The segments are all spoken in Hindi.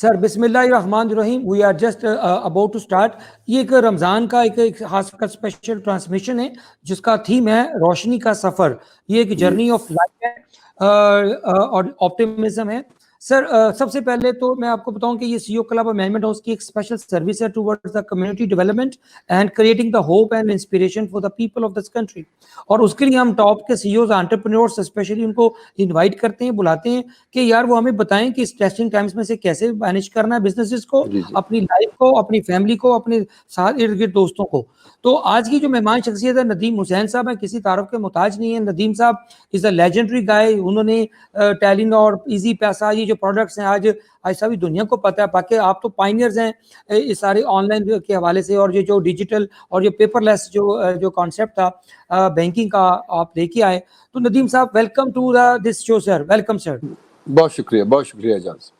सर बिस्मिल्लाहिर्रहमानिर्रहीम, we are just about to start. ये एक रमज़ान का एक खास कर स्पेशल ट्रांसमिशन है जिसका थीम है रोशनी का सफ़र। ये एक जर्नी ऑफ लाइफ है और ऑप्टिमिज्म है। सर सबसे पहले तो मैं आपको बताऊं कि ये सीईओ क्लब और मैनेजमेंट हाउस की एक स्पेशल सर्विस है towards the community development and creating the hope and inspiration for the people of this country. और उसके लिए हम टॉप के सीईओज एंटरप्रेन्योर्स स्पेशली उनको इनवाइट करते हैं, बुलाते हैं कि यार वो हमें बताएं कि इस टेस्टिंग टाइम्स में से कैसे मैनेज करना है बिजनेसेस को, अपनी लाइफ को, अपनी फैमिली को, अपने साथ इर्द गिर्द दोस्तों को। तो आज की जो मेहमान शख्सियत है नदीम हुसैन साहब है, किसी तारुफ के मोहताज नहीं है। नदीम साहब इज अ लेजेंडरी गाय। उन्होंने टैलिन और इजी पैसा ये जो प्रोडक्ट्स हैं आज सभी दुनिया को पता है। बाकी आप तो पाइनियर्स हैं इस सारे ऑनलाइन के हवाले से, और ये जो डिजिटल और ये पेपरलेस जो कॉन्सेप्ट था बैंकिंग का आप लेके आए। तो नदीम साहब welcome to this show sir, welcome sir. बहुत शुक्रिया एजाज।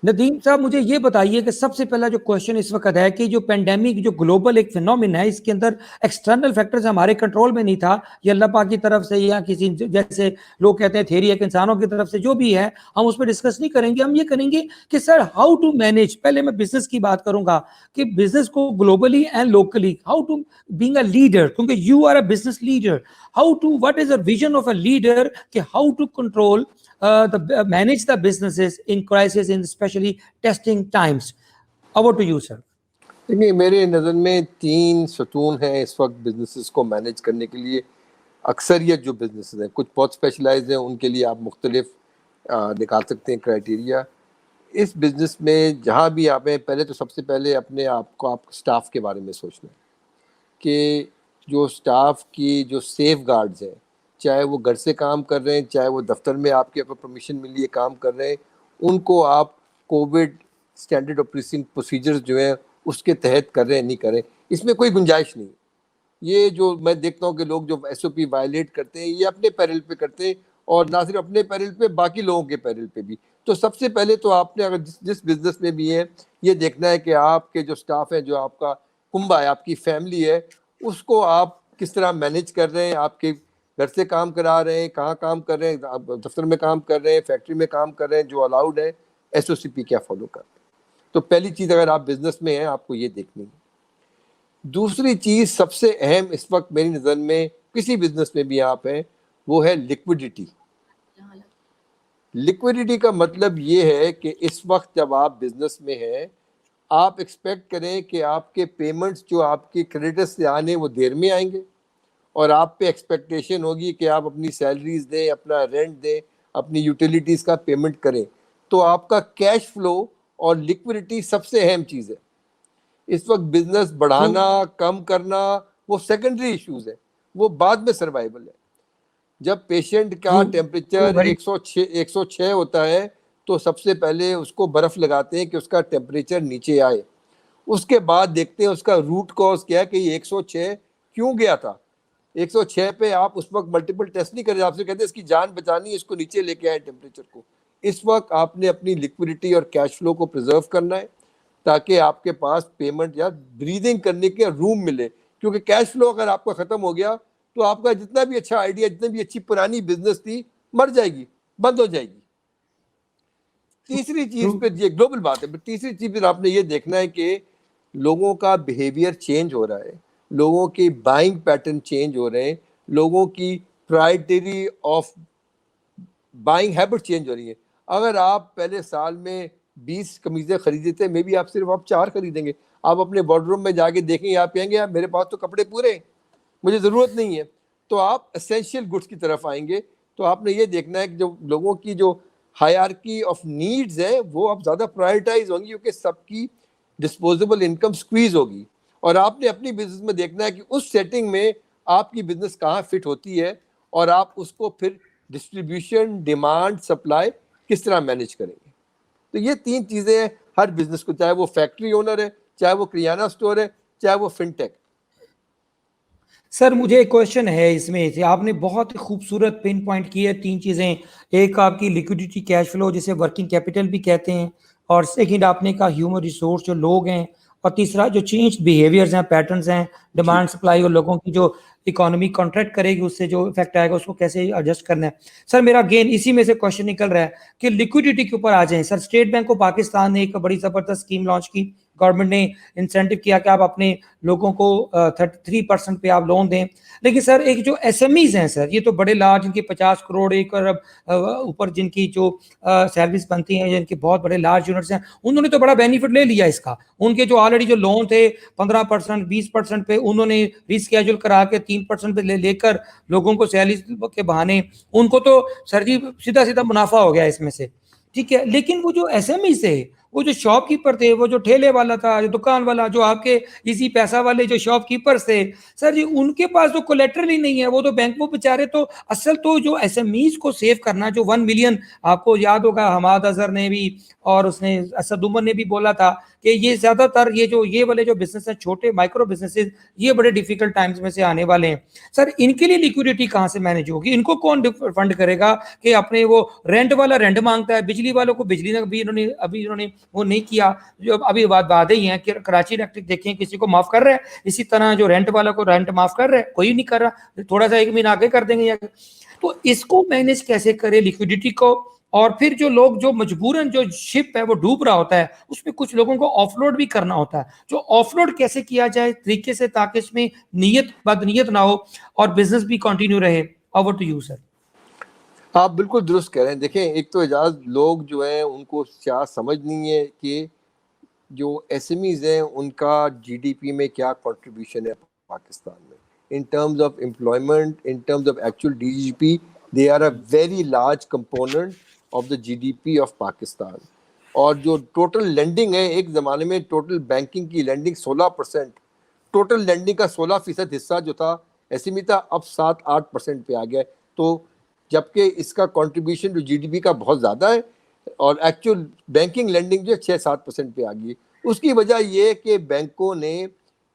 नदीम साहब मुझे ये बताइए कि सबसे पहला जो क्वेश्चन इस वक्त है कि जो पेंडेमिक जो ग्लोबल एक फिनोमिना है, इसके अंदर एक्सटर्नल फैक्टर्स हमारे कंट्रोल में नहीं था, ये अल्लाह पाक की तरफ से या किसी जैसे लोग कहते हैं थेरी एक इंसानों की तरफ से जो भी है, हम उस पर डिस्कस नहीं करेंगे। हम ये करेंगे कि सर हाउ टू मैनेज, पहले मैं बिजनेस की बात करूंगा कि बिजनेस को globally and locally how to being a leader, क्योंकि you are a business leader, how to what is a vision of a leader कि how to control manage the businesses in crisis, in especially testing times. Over to you, sir. देखिए मेरे नज़र में 3 सतून हैं इस वक्त बिजनेसेस को मैनेज करने के लिए। अक्सरियत जो बिजनेसेस हैं, कुछ बहुत स्पेशलाइज्ड हैं, उनके लिए आप मुख्तलिफ निकाल सकते हैं क्राइटेरिया। इस बिज़नेस में जहाँ भी आप हैं, पहले तो सबसे पहले अपने आप स्टाफ के बारे में सोचना है कि जो स्टाफ की जो सेफ गार्ड्स हैं, चाहे वो घर से काम कर रहे हैं, चाहे वो दफ्तर में आपके अगर परमिशन मिली है काम कर रहे हैं, उनको आप कोविड स्टैंडर्ड ऑपरेटिंग प्रोसीजर्स जो है उसके तहत कर रहे हैं नहीं कर रहे, इसमें कोई गुंजाइश नहीं। ये जो मैं देखता हूँ कि लोग जो SOP वायलेट करते हैं, ये अपने पैरल पे करते हैं, और ना सिर्फ अपने पैरल पे, बाकी लोगों के पैरल पे भी। तो सबसे पहले तो आपने अगर जिस बिजनेस में भी है, ये देखना है कि आपके जो स्टाफ है, जो आपका कुंबा है, आपकी फैमिली है, उसको आप किस तरह मैनेज कर रहे हैं। आपके घर से काम करा रहे हैं, कहाँ काम कर रहे हैं, दफ्तर में काम कर रहे हैं, फैक्ट्री में काम कर रहे हैं, जो अलाउड है, SOCP क्या फॉलो कर रहे हैं। तो पहली चीज़ अगर आप बिजनेस में हैं, आपको ये देखनी है। दूसरी चीज़ सबसे अहम इस वक्त मेरी नज़र में, किसी बिजनेस में भी आप हैं, वो है लिक्विडिटी। लिक्विडिटी का मतलब ये है कि इस वक्त जब आप बिजनेस में हैं, आप एक्सपेक्ट करें कि आपके पेमेंट्स जो आपके क्रेडिटर्स से आने वो देर में आएंगे, और आप पे एक्सपेक्टेशन होगी कि आप अपनी सैलरीज दें, अपना रेंट दें, अपनी यूटिलिटीज़ का पेमेंट करें। तो आपका कैश फ्लो और लिक्विडिटी सबसे अहम चीज़ है। इस वक्त बिजनेस बढ़ाना कम करना वो सेकेंडरी इश्यूज है, वो बाद में सर्वाइवल है। जब पेशेंट का टेम्परेचर 106 होता है, तो सबसे पहले उसको बर्फ़ लगाते हैं कि उसका टेम्परेचर नीचे आए। उसके बाद देखते हैं उसका रूट कॉज क्या है कि ये 106 क्यों गया था। 106 पे आप उस वक्त मल्टीपल टेस्ट नहीं कर रहे, आपसे कहते हैं इसकी जान बचानी है, इसको नीचे लेके आए टेम्परेचर को। इस वक्त आपने अपनी लिक्विडिटी और कैश फ्लो को प्रिजर्व करना है, ताकि आपके पास पेमेंट या ब्रीदिंग करने के रूम मिले। क्योंकि कैश फ्लो अगर आपका ख़त्म हो गया, तो आपका जितना भी अच्छा आइडिया, जितनी भी अच्छी पुरानी बिजनेस थी, मर जाएगी, बंद हो जाएगी। तीसरी चीज़ पे, ये ग्लोबल बात है, तीसरी चीज़ पर आपने ये देखना है कि लोगों का बिहेवियर चेंज हो रहा है, लोगों की बाइंग पैटर्न चेंज हो रहे हैं, लोगों की priority of buying habit change हो रही है। अगर आप पहले साल में 20 कमीज़ें खरीदे थे, मे बी आप सिर्फ 4 खरीदेंगे। आप अपने वार्डरोब में जाके देखेंगे, आप कहेंगे यार मेरे पास तो कपड़े पूरे हैं, मुझे ज़रूरत नहीं है। तो आप एसेंशियल गुड्स की तरफ आएंगे। तो आपने ये देखना है कि जो लोगों की जो हायरार्की ऑफ नीड्स है, वो अब ज़्यादा प्रायोरिटाइज होंगी, क्योंकि सबकी डिस्पोजेबल इनकम स्क्वीज होगी। और आपने अपनी बिजनेस में देखना है कि उस सेटिंग में आपकी बिजनेस कहाँ फिट होती है, और आप उसको फिर डिस्ट्रीब्यूशन, डिमांड, सप्लाई किस तरह मैनेज करेंगे। तो ये 3 चीज़ें हर बिजनेस को, चाहे वो फैक्ट्री ओनर है, चाहे वो किराना स्टोर है, चाहे वो फिनटेक। सर मुझे एक क्वेश्चन है इसमें से, आपने बहुत ही खूबसूरत पिन पॉइंट की है 3 चीज़ें। एक आपकी लिक्विडिटी, कैश फ्लो जिसे वर्किंग कैपिटल भी कहते हैं, और सेकंड आपने कहा ह्यूमन रिसोर्स जो लोग हैं, और तीसरा जो चेंज बिहेवियर्स हैं, पैटर्न्स हैं, डिमांड सप्लाई और लोगों की जो इकोनॉमी कॉन्ट्रैक्ट करेगी, उससे जो इफेक्ट आएगा उसको कैसे एडजस्ट करना है। सर मेरा अगेन इसी में से क्वेश्चन निकल रहा है कि लिक्विडिटी के ऊपर आ जाएं। Sir state bank of Pakistan ने एक बड़ी जबरदस्त स्कीम लॉन्च की, गवर्नमेंट ने इंसेंटिव किया कि आप अपने लोगों को 33% पे आप लोन दें। लेकिन सर एक जो एसएमईज हैं सर, ये तो बड़े लार्ज, जिनके 50 करोड़ 1 अरब ऊपर जिनकी जो सर्विस बनती हैं, जिनके बहुत बड़े लार्ज यूनिट्स हैं, उन्होंने तो बड़ा बेनिफिट ले लिया इसका। उनके जो ऑलरेडी जो लोन थे 15% 20% पे उन्होंने रिस्केड्यूल करा के 3% पे लेकर लोगों को सैलरी के बहाने उनको तो सर जी सीधा सीधा मुनाफा हो गया इसमें से, ठीक है। लेकिन वो जो एसएमई से, वो जो शॉपकीपर थे, वो जो ठेले वाला था, जो दुकान वाला, जो आपके इसी पैसा वाले जो शॉपकीपर्स थे सर जी, उनके पास तो कोलेटरल ही नहीं है। वो तो बैंक में बेचारे, तो असल तो जो एसएमईज को सेव करना, जो 1 मिलियन, आपको याद होगा हमाद अजहर ने भी और उसने असद उमर ने भी बोला था कि ये ज्यादातर ये वाले जो बिजनेस है, छोटे माइक्रो बिजनेसेस, ये बड़े डिफिकल्ट टाइम्स में से आने वाले हैं। सर इनके लिए लिक्विडिटी कहाँ से मैनेज होगी? इनको कौन फंड करेगा कि अपने वो रेंट वाला रेंट मांगता है, बिजली वालों को बिजली भी इन्होंने वो नहीं किया। जो अभी वादे ही हैं कि कराची इलेक्ट्रिक देखें किसी को माफ कर रहे हैं, इसी तरह जो रेंट वाला को रेंट माफ कर रहे हैं, कोई नहीं कर रहा। थोड़ा सा 1 महीना आगे कर देंगे। तो इसको मैनेज कैसे करें लिक्विडिटी को? और फिर जो लोग जो मजबूरन जो शिप है वो डूब रहा होता है, उसमें कुछ लोगों को ऑफलोड भी करना होता है। जो ऑफलोड कैसे किया जाए तरीके से ताकि इसमें बदनीयत ना हो और बिजनेस भी कंटिन्यू रहे। Over to you sir. आप बिल्कुल दुरुस्त कह रहे हैं। देखें, एक तो एजाज लोग जो हैं उनको क्या समझ नहीं है कि जो एसएमईज हैं उनका जीडीपी में क्या कंट्रीब्यूशन है पाकिस्तान में, in terms of employment, in terms of actual DGP, they are a very large component of the GDP of Pakistan. और जो टोटल लेंडिंग है, एक ज़माने में टोटल बैंकिंग की लेंडिंग 16%, टोटल लेंडिंग का 16% हिस्सा जो था एसएमई था, अब 7-8% पे आ गया। तो जबकि इसका कंट्रीब्यूशन जो जीडीपी का बहुत ज़्यादा है और एक्चुअल बैंकिंग लेंडिंग जो 6-7% पे आ गई। उसकी वजह ये है कि बैंकों ने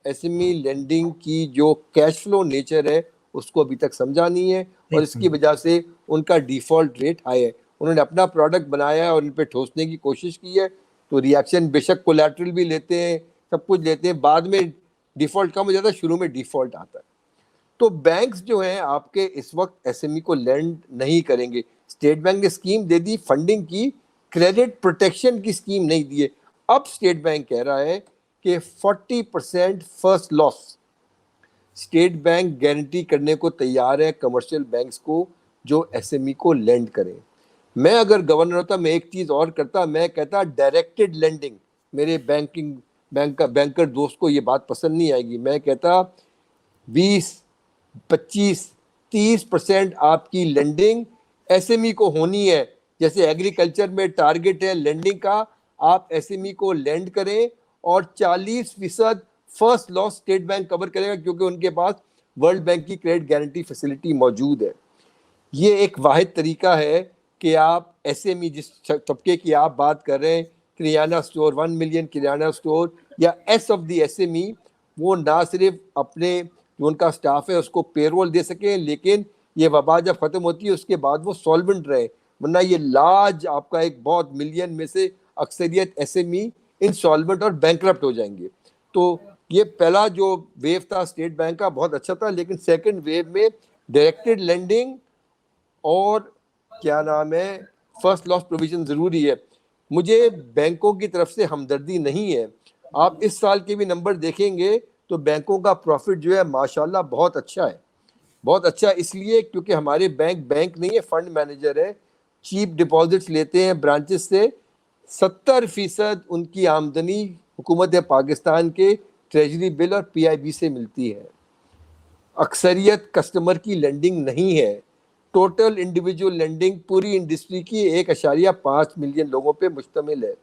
एसएमई लेंडिंग की जो कैश फ्लो नेचर है उसको अभी तक समझा नहीं है, और इसकी वजह से उनका डिफ़ॉल्ट रेट हाई है। उन्होंने अपना प्रोडक्ट बनाया है और उन पर ठोसने की कोशिश की है, तो रिएक्शन बेशक कोलैटरल भी लेते हैं, सब कुछ लेते हैं, बाद में डिफ़ॉल्ट कम हो जाता है, शुरू में डिफ़ॉल्ट आता है। तो बैंक्स जो हैं आपके इस वक्त एसएमई को लेंड नहीं करेंगे। स्टेट बैंक ने स्कीम दे दी फंडिंग की, क्रेडिट प्रोटेक्शन की स्कीम नहीं दी है। अब स्टेट बैंक कह रहा है कि 40% first loss state bank guarantee करने को तैयार है कमर्शियल बैंक्स को जो एसएमई को लेंड करें। मैं अगर गवर्नर होता, मैं एक चीज़ और करता, मैं कहता डायरेक्टेड लेंडिंग। मेरे बैंकर दोस्त को ये बात पसंद नहीं आएगी। मैं कहता 20, 25, 30% आपकी लेंडिंग एसएमई को होनी है। जैसे एग्रीकल्चर में टारगेट है लेंडिंग का, आप एसएमई को लेंड करें, और 40% first loss state bank cover करेगा, क्योंकि उनके पास वर्ल्ड बैंक की क्रेडिट गारंटी फैसिलिटी मौजूद है। ये एक वाहिद तरीका है कि आप एसएमई, जिस तबके की आप बात कर रहे हैं, किराना स्टोर, 1 मिलियन किराना स्टोर या एस ऑफ द एसएमई, वो ना सिर्फ अपने जो उनका स्टाफ है उसको पेरोल दे सके, लेकिन ये वबा जब ख़त्म होती है उसके बाद वो सॉल्वेंट रहे। वरना ये लार्ज आपका एक बहुत मिलियन में से अक्सरियत एसएमई इनसॉल्वेंट और बैंकरप्ट हो जाएंगे। तो ये पहला जो वेव था स्टेट बैंक का बहुत अच्छा था, लेकिन सेकंड वेव में डायरेक्टेड लेंडिंग और क्या नाम है फर्स्ट लॉस प्रोविजन ज़रूरी है। मुझे बैंकों की तरफ से हमदर्दी नहीं है। आप इस साल के भी नंबर देखेंगे तो बैंकों का प्रॉफिट जो है माशाल्लाह बहुत अच्छा है। बहुत अच्छा इसलिए क्योंकि हमारे बैंक नहीं है, फंड मैनेजर है, चीप डिपॉजिट्स लेते हैं ब्रांचेस से। 70% उनकी आमदनी हुकूमत पाकिस्तान के ट्रेजरी बिल और पीआईबी से मिलती है। अक्सरियत कस्टमर की लेंडिंग नहीं है। टोटल इंडिविजुअल लेंडिंग पूरी इंडस्ट्री की 1.5 मिलियन लोगों पे मुश्तमिल है।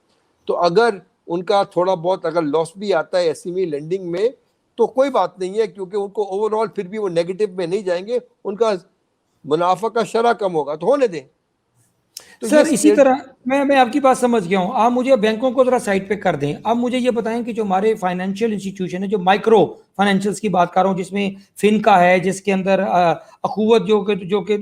तो अगर उनका थोड़ा बहुत अगर लॉस भी आता है एसएमई लेंडिंग में तो कोई बात नहीं है, क्योंकि उनको ओवरऑल फिर भी वो नेगेटिव में नहीं जाएंगे, उनका मुनाफा का शरह कम होगा, तो होने दें। तो सर इसी तरह मैं आपकी बात समझ गया हूं। आप मुझे बैंकों को जरा साइड पे कर दें। अब मुझे ये बताएं कि जो हमारे फाइनेंशियल इंस्टीट्यूशन है, जो माइक्रो फाइनेंशियल्स की बात कर रहा हूँ, जिसमें फिनका है, जिसके अंदर अखुवत जो कि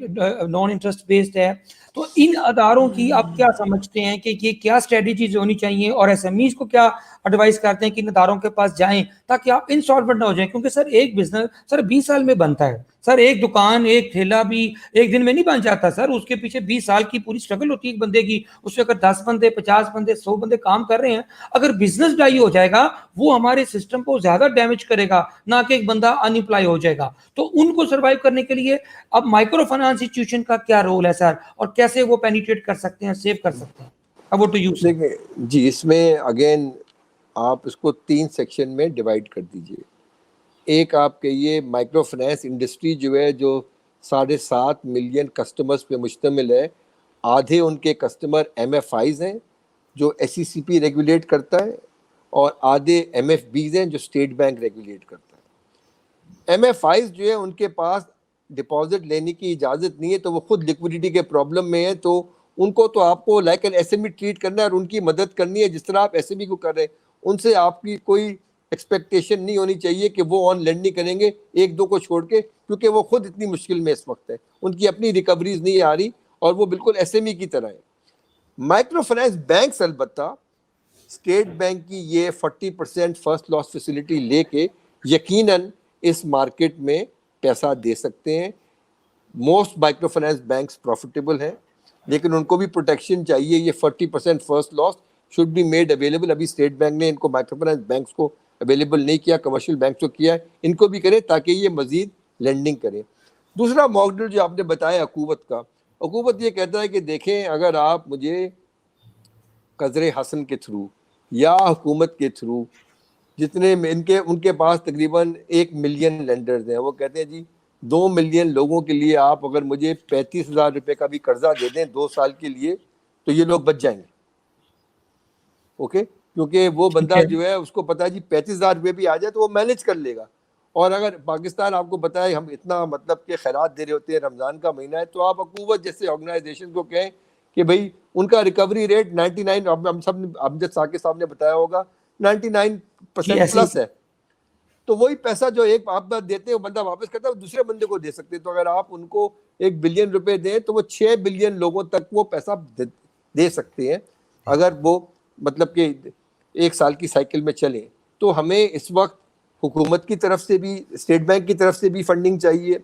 नॉन इंटरेस्ट बेस्ड है। तो इन अदारों की आप क्या समझते हैं कि ये क्या स्ट्रेटजीज होनी चाहिए, और एसएमईज को क्या एडवाइस करते हैं कि इन अदारों के पास जाएं ताकि आप इंसॉल्वेंट ना हो जाएं? क्योंकि सर एक बिजनेस सर 20 साल में बनता है सर, एक दुकान एक ठेला भी एक दिन में नहीं बन जाता सर, उसके पीछे 20 साल की पूरी स्ट्रगल होती है एक बंदे की। उसमें अगर 10 बंदे 50 बंदे 100 बंदे काम कर रहे हैं, अगर बिजनेस डाई हो जाएगा वो हमारे सिस्टम को ज्यादा डैमेज करेगा, ना कि एक बंदा अनएम्प्लॉय हो जाएगा। तो उनको सर्वाइव करने के लिए अब माइक्रो फाइनेंस इंस्टीट्यूशन का क्या रोल है सर, और कैसे वो पेनिट्रेट कर सकते हैं, सेव कर सकते हैं? अब टू यू। देखिए जी, इसमें अगेन आप इसको 3 सेक्शन में डिवाइड कर दीजिए। एक आप कहिए माइक्रो फाइनेंस इंडस्ट्री जो है, जो 7.5 मिलियन कस्टमर्स पे मुश्तमिल है। आधे उनके कस्टमर MFIs हैं जो SECP रेगुलेट करता है, और आधे MFBs हैं जो स्टेट बैंक रेगुलेट करता है। MFIs जो है उनके पास डिपॉजिट लेने की इजाज़त नहीं है, तो वो खुद लिक्विडिटी के प्रॉब्लम में है, तो उनको तो आपको लाइक एन SME ट्रीट करना है और उनकी मदद करनी है जिस तरह आप SME को कर रहे हैं। उनसे आपकी कोई एक्सपेक्टेशन नहीं होनी चाहिए कि वो ऑन लेंडिंग करेंगे एक दो को छोड़ के, क्योंकि वो खुद इतनी मुश्किल में इस वक्त है, उनकी अपनी रिकवरीज नहीं आ रही और वो बिल्कुल SME की तरह है। माइक्रो फाइनेंस बैंक्स अलबत्ता स्टेट बैंक की ये 40% फर्स्ट लॉस फैसिलिटी लेके यकीनन इस मार्केट में पैसा दे सकते हैं। Most micro finance banks profitable हैं, लेकिन उनको भी प्रोटेक्शन चाहिए। ये 40% first loss should be made available. अभी स्टेट बैंक ने इनको माइक्रो फाइनेंस बैंक्स को अवेलेबल नहीं किया, कमर्शियल बैंक को किया है, इनको भी करें ताकि ये मजीद लेंडिंग करें। दूसरा मॉडल जो आपने बताया अकूवत का, अकूवत ये कहता है कि देखें, अगर आप मुझे कजरे हसन के थ्रू या हुकूमत के थ्रू, जितने इनके उनके पास तकरीबन 1 मिलियन लेंडर्स हैं, वो कहते हैं जी 2 मिलियन लोगों के लिए आप अगर मुझे 35,000 रुपये का भी कर्जा दे दें 2 साल के लिए, तो ये लोग बच जाएंगे। ओके, क्योंकि वो बंदा जो है उसको पता है जी 35,000 रुपये भी आ जाए तो वो मैनेज कर लेगा। और अगर पाकिस्तान आपको बताए हम इतना मतलब के खैरात दे रहे होते हैं, रमज़ान का महीना है, तो आप हुकूमत जैसे ऑर्गेनाइजेशन को कहें कि भाई उनका रिकवरी रेट 99, हम सब अमजद साकिब साहब ने बताया होगा 99% प्लस है। तो वही पैसा जो एक आप देते हैं वो बंदा वापस करता है, दूसरे बंदे को दे सकते हैं। तो अगर आप उनको 1 बिलियन रुपए दें तो वो 6 बिलियन लोगों तक वो पैसा दे सकते हैं, अगर वो मतलब कि 1 साल की साइकिल में चले। तो हमें इस वक्त हुकूमत की तरफ से भी, स्टेट बैंक की तरफ से भी फंडिंग चाहिए,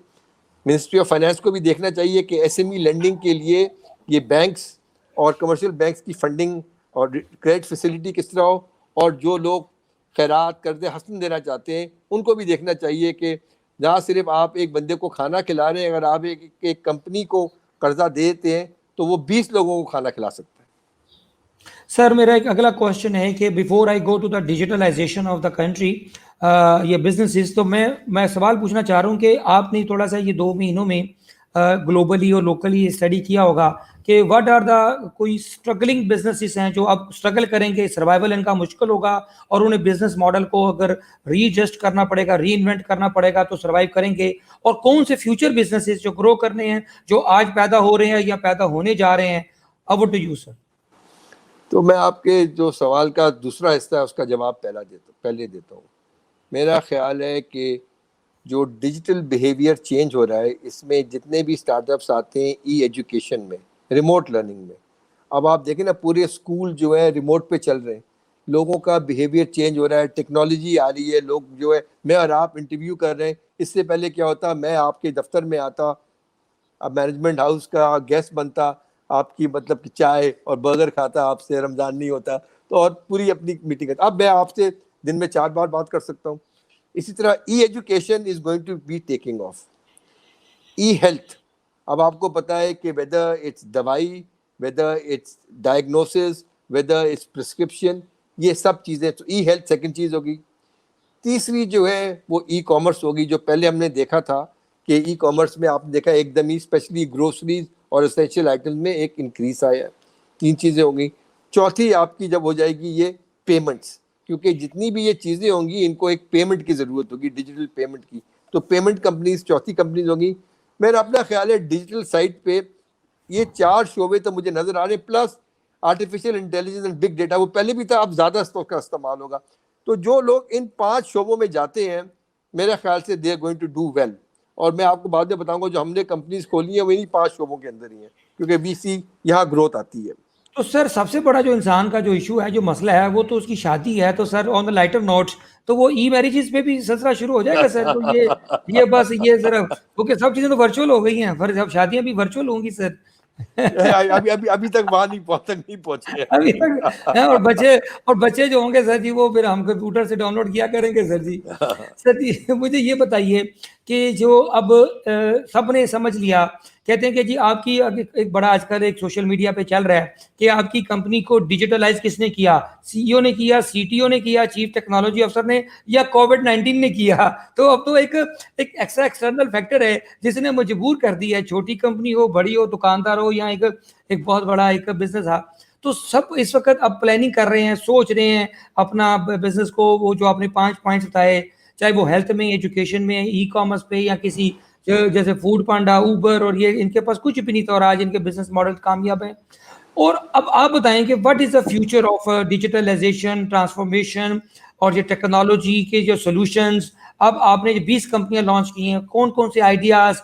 मिनिस्ट्री ऑफ फाइनेंस को भी देखना चाहिए कि SME लेंडिंग के लिए ये बैंक्स और कमर्शियल बैंक्स की फंडिंग और क्रेडिट फैसिलिटी किस तरह हो, और जो लोग खैरात कर्ज़े हसन देना चाहते हैं उनको भी देखना चाहिए कि जहाँ सिर्फ आप एक बंदे को खाना खिला रहे हैं, अगर आप एक कंपनी को कर्जा देते हैं तो वो 20 लोगों को खाना खिला सकता है। सर मेरा एक अगला क्वेश्चन है कि before I go to the digitalisation of the country, ये बिजनेसेस, तो मैं सवाल पूछना चाह रहा हूँ कि आपने थोड़ा सा ये 2 महीनों में ग्लोबली और लोकली स्टडी किया होगा कि व्हाट आर द कोई स्ट्रगलिंग बिजनेसेस हैं जो अब स्ट्रगल करेंगे, सर्वाइवल इनका मुश्किल होगा और उन्हें बिजनेस मॉडल को अगर रीएडजस्ट करना पड़ेगा, री इन्वेंट करना पड़ेगा तो सर्वाइव करेंगे, और कौन से फ्यूचर बिजनेसेस जो ग्रो करने हैं, जो आज पैदा हो रहे हैं या पैदा होने जा रहे हैं? Over to you sir. तो मैं आपके जो सवाल का दूसरा हिस्सा है उसका जवाब पहले देता हूँ। मेरा ख्याल है कि जो डिजिटल बिहेवियर चेंज हो रहा है, इसमें जितने भी स्टार्टअप्स आते हैं ई एजुकेशन में, रिमोट लर्निंग में, अब आप देखें ना पूरे स्कूल जो है रिमोट पे चल रहे हैं, लोगों का बिहेवियर चेंज हो रहा है, टेक्नोलॉजी आ रही है। लोग जो है, मैं और आप इंटरव्यू कर रहे हैं, इससे पहले क्या होता, मैं आपके दफ्तर में आता, अब मैनेजमेंट हाउस का गेस्ट बनता, आपकी मतलब कि चाय और बर्गर खाता, आपसे रमज़ान नहीं होता तो, और पूरी अपनी मीटिंग करता। अब मैं आपसे दिन में 4 बार बात कर सकता हूँ। इसी तरह e education is going to be taking off. E health, अब आपको पता है कि वेदर इट्स दवाई, whether it's diagnosis, whether it's prescription, ये सब चीज़ें, तो ई हेल्थ सेकेंड चीज़ होगी। तीसरी जो है वो ई कॉमर्स होगी, जो पहले हमने देखा था कि ई कॉमर्स में आपने देखा एकदम ही स्पेशली ग्रोसरीज और एसेंशियल आइटम्स में एक इंक्रीज आया। 3 चीज़ें होंगी। चौथी आपकी जब हो जाएगी ये पेमेंट्स, क्योंकि जितनी भी ये चीज़ें होंगी इनको एक पेमेंट की ज़रूरत होगी, डिजिटल पेमेंट की, तो पेमेंट कंपनीज चौथी कंपनीज होगी। मेरा अपना ख्याल है डिजिटल साइट पे ये 4 शोबे तो मुझे नज़र आ रहे, plus artificial intelligence and big data, वो पहले भी था, अब ज़्यादा उसका इस्तेमाल होगा। तो जो लोग इन 5 शोबों में जाते हैं मेरे ख्याल से they are going to do well. और मैं आपको बाद में बताऊंगा जो हमने कंपनीज खोली हैं वही 5 शोबों के अंदर ही हैं, क्योंकि वीसी यहाँ ग्रोथ आती है। तो सर सबसे बड़ा जो इंसान का जो इशू है, जो मसला है, वो तो उसकी शादी है। तो sir on the lighter notes, तो वो ई मैरिजेस पे भी ससरा शुरू हो जाएगा सर। तो ये बस ये सर, क्योंकि सब चीजें तो वर्चुअल हो गई हैं, फिर अब शादियां भी वर्चुअल होंगी सर। अभी तक वहां नहीं पहुंचे अभी तक हैं। और बच्चे जो होंगे सर जी, वो फिर हम कंप्यूटर से डाउनलोड किया करेंगे सर जी। सर जी मुझे ये बताइए कि जो अब सबने समझ लिया, कहते हैं कि जी आपकी एक बड़ा आजकल एक सोशल मीडिया पे चल रहा है कि आपकी कंपनी को डिजिटलाइज किसने किया, सीईओ ने किया, सीटीओ ने किया, चीफ टेक्नोलॉजी ऑफिसर ने, या कोविड-19 ने किया। तो अब तो एक एक्स्ट्रा एक्सटर्नल फैक्टर है जिसने मजबूर कर दिया है, छोटी कंपनी हो, बड़ी हो, दुकानदार हो, या एक बहुत बड़ा एक बिजनेस है, तो सब इस वक्त अब प्लानिंग कर रहे हैं, सोच रहे हैं अपना बिजनेस को। वो जो आपने 5 पॉइंट्स बताए, चाहे वो हेल्थ में, एजुकेशन में, ई कॉमर्स पे, या किसी जैसे फूड पांडा, उबर, और ये इनके पास कुछ भी नहीं था और आज इनके बिजनेस मॉडल कामयाब हैं। और अब आप बताएं कि what is the future of digitalisation, transformation, और ये टेक्नोलॉजी के जो सॉल्यूशंस। अब आपने जो 20 कंपनियां लॉन्च की हैं, कौन कौन से आइडियाज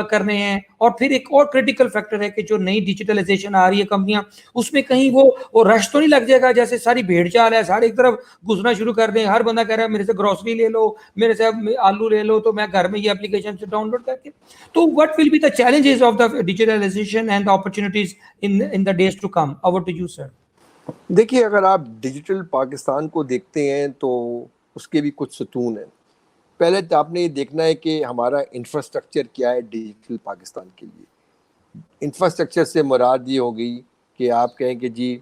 करने हैं। और फिर एक और क्रिटिकल फैक्टर है कि जो नई डिजिटलाइजेशन आ रही है कंपनियां, उसमें कहीं वो रश तो नहीं लग जाएगा, जैसे सारी भेड़ चाल है, सारी एक तरफ घुसना शुरू कर दें, हर बंदा कह रहा है मेरे से ग्रोसरी ले लो, मेरे से आलू ले लो, तो मैं घर में ये एप्लीकेशन से डाउनलोड करके। तो what will be the challenges of the digitalisation and the opportunities in the days to come? Over to you sir. देखिए, अगर आप डिजिटल पाकिस्तान को देखते हैं तो उसके भी कुछ सतून हैं। पहले तो आपने ये देखना है कि हमारा इंफ्रास्ट्रक्चर क्या है डिजिटल पाकिस्तान के लिए। इंफ्रास्ट्रक्चर से मुराद ये हो गई कि आप कहें कि जी